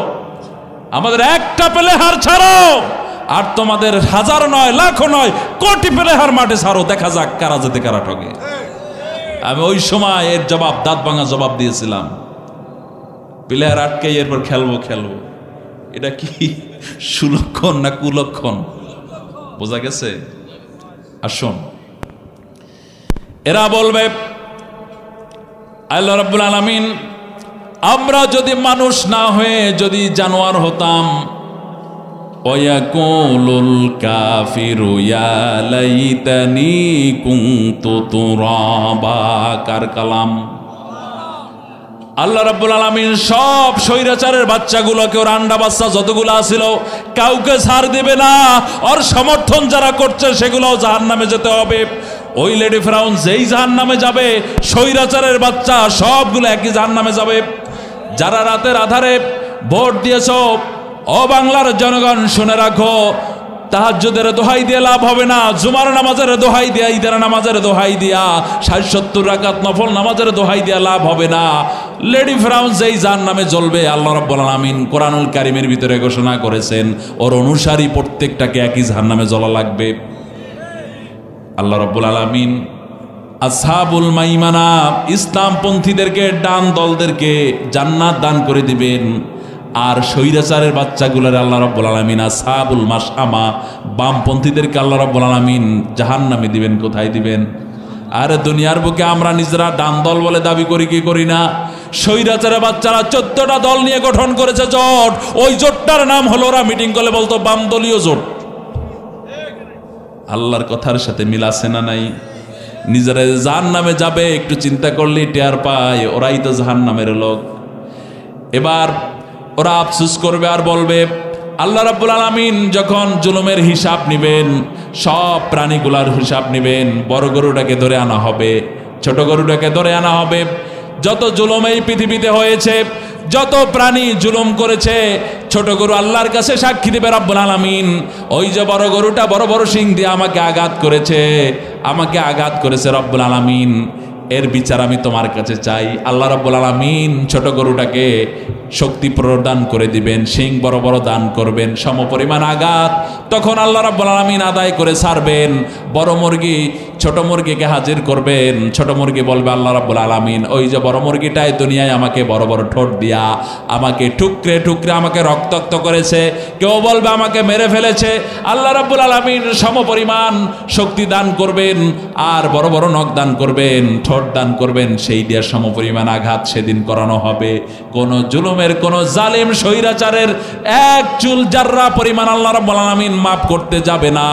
আমাদের একটা প্লেয়ার ছাড়ো, আর তোমাদের হাজার নয়, লাখো নয়, কোটি প্লেয়ার মাঠে ছাড়ো, দেখা যাক কারা যেতে কারা ঠকে। আমি ওই সময় এর জবাব, দাঁত ভাঙা জবাব দিয়েছিলাম। প্লেয়ার আটকে এরপর খেলবো। এটা কি সুলক্ষণ না কুলক্ষণ? বোঝা গেছে? আসুন, এরা বলবে আল্লাহ রাব্বুল আলামিন, আমরা যদি মানুষ না হয়ে যদি জানোয়ার হতাম, ওয়ায়াকুলুল কাফিরু ইয়া লাইতানি কুনতু তুরাবা। কার কালাম? আল্লাহ রাব্বুল আলামিন সব স্বৈরাচারের বাচ্চাগুলোকে, ওর আন্ডা বাচ্চা যতগুলো আছিল, কাউকে ছাড় দিবে না। ওর সমর্থন যারা করছে সেগুলোও জাহান্নামে যেতে হবে। ওই লেডি ফেরাউন যেই জাহান্নামে যাবে, স্বৈরাচারের বাচ্চা সবগুলো একই জাহান্নামে যাবে। যারা রাতের আধারে ভোট দিয়েছ, ও বাংলার জনগণ শুনে রাখো, তাহাজ্জুদের দোহাই দিয়ে লাভ হবে না, জুমার নামাজের দোহাই দিয়া, ঈদের নামাজের দোহাই দিয়া, 60-70 রাকাত নফল নামাজের দোহাই দিয়া লাভ হবে না। লেডি ফেরাউন যেই জাহান্নামে জ্বলবে, আল্লাহ রাব্বুল আলামিন কোরআনুল কারীমের ভিতরে ঘোষণা করেছেন, ওর অনুসারী প্রত্যেকটাকে একই জাহান্নামে জ্বলা লাগবে। আল্লাহ রাব্বুল আলামিন আসহাবুল মাইমানা, ইসলামপন্থীদেরকে, ডান দলদেরকে জান্নাত দান করে দিবেন, আর স্বৈরাচারের বাচ্চাগুলোর আল্লাহ রাব্বুল আলামিন আসহাবুল মাশআমা, বামপন্থীদেরকে আল্লাহ রাব্বুল আলামিন জাহান্নামে দিবেন। কোথায় দিবেন? আর দুনিয়ার বুকে আমরা নিজেরা ডান দল বলে দাবি করি কি করি না? স্বৈরাচারের বাচ্চারা 14টা দল নিয়ে গঠন করেছে জোট। ওই জোটটার নাম হলো, ওরা মিটিং করলে বলতো বাম দলীয় জোট। আল্লাহর কথার সাথে মিল আছে না নাই? নিজেরা জাহান্নামে যাবে একটু চিন্তা করলে টের পায়, ওরাই তো জাহান্নামের লোক। এবার ওরা আফসোস করবে আর বলবে, আল্লাহ রাব্বুল আলামিন যখন জুলুমের হিসাব নিবেন, সব প্রাণীগুলার হিসাব নিবেন, বড় গরুটাকে ধরে আনা হবে, ছোট গরুটাকে ধরে আনা হবে। যত জুলুম এই পৃথিবীতে হয়েছে, যত প্রাণী জুলুম করেছে, ছোট গরু আল্লাহর কাছে সাক্ষী দিবে রব্বুল আলামিন, ওই যে বড় গরুটা বড় বড় শিং দিয়ে আমাকে আঘাত করেছে রব্বুল আলামিন, এর বিচার আমি তোমার কাছে চাই। আল্লাহ রাব্বুল আলামিন ছোট গরুটাকে শক্তি প্রদান করে দিবেন, শিং বড় বড় দান করবেন, সমপরিমাণ আঘাত তখন আল্লাহ রাব্বুল আলামিন আদায় করে ছাড়বেন। বড় মুরগি ছোট মুরগিকে হাজির করবেন, ছোট মুরগি বলবে আল্লাহ রাব্বুল আলামিন, ওই যে বড় মুরগিটাই দুনিয়ায় আমাকে বড় বড় ঠোঁট দিয়া আমাকে টুকরে টুকরে আমাকে রক্তাক্ত করেছে, কেউ বলবে আমাকে মেরে ফেলেছে। আল্লাহ রাব্বুল আলামিন সমপরিমাণ শক্তি দান করবেন, আর বড় বড় নখ দান করবেন, ঠোঁট দান করবেন, সেই দিয়ে সমপরিমাণ আঘাত সেদিন করানো হবে। কোন জুলুমের, কোন জালিম স্বৈরাচারের এক চুল জাররা পরিমাণ আল্লাহ রাব্বুল আলামিন মাফ করতে যাবে না।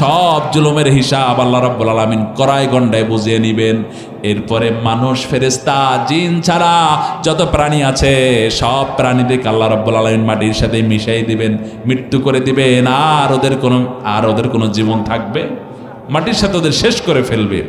সব জুলুমের হিসাব আল্লাহ রাব্বুল আলামিন কড়াই গন্ডায় বুঝিয়ে নিবেন। এরপরে মানুষ, ফেরেশতা, জিন ছাড়া যত প্রাণী আছে সব প্রাণীদেরকে আল্লাহ রাব্বুল আলামিন মাটির সাথে মিশাই দিবেন, মৃত্যু করে দিবেন, আর ওদের কোনো জীবন থাকবে, মাটির সাথে ওদের শেষ করে ফেলবে।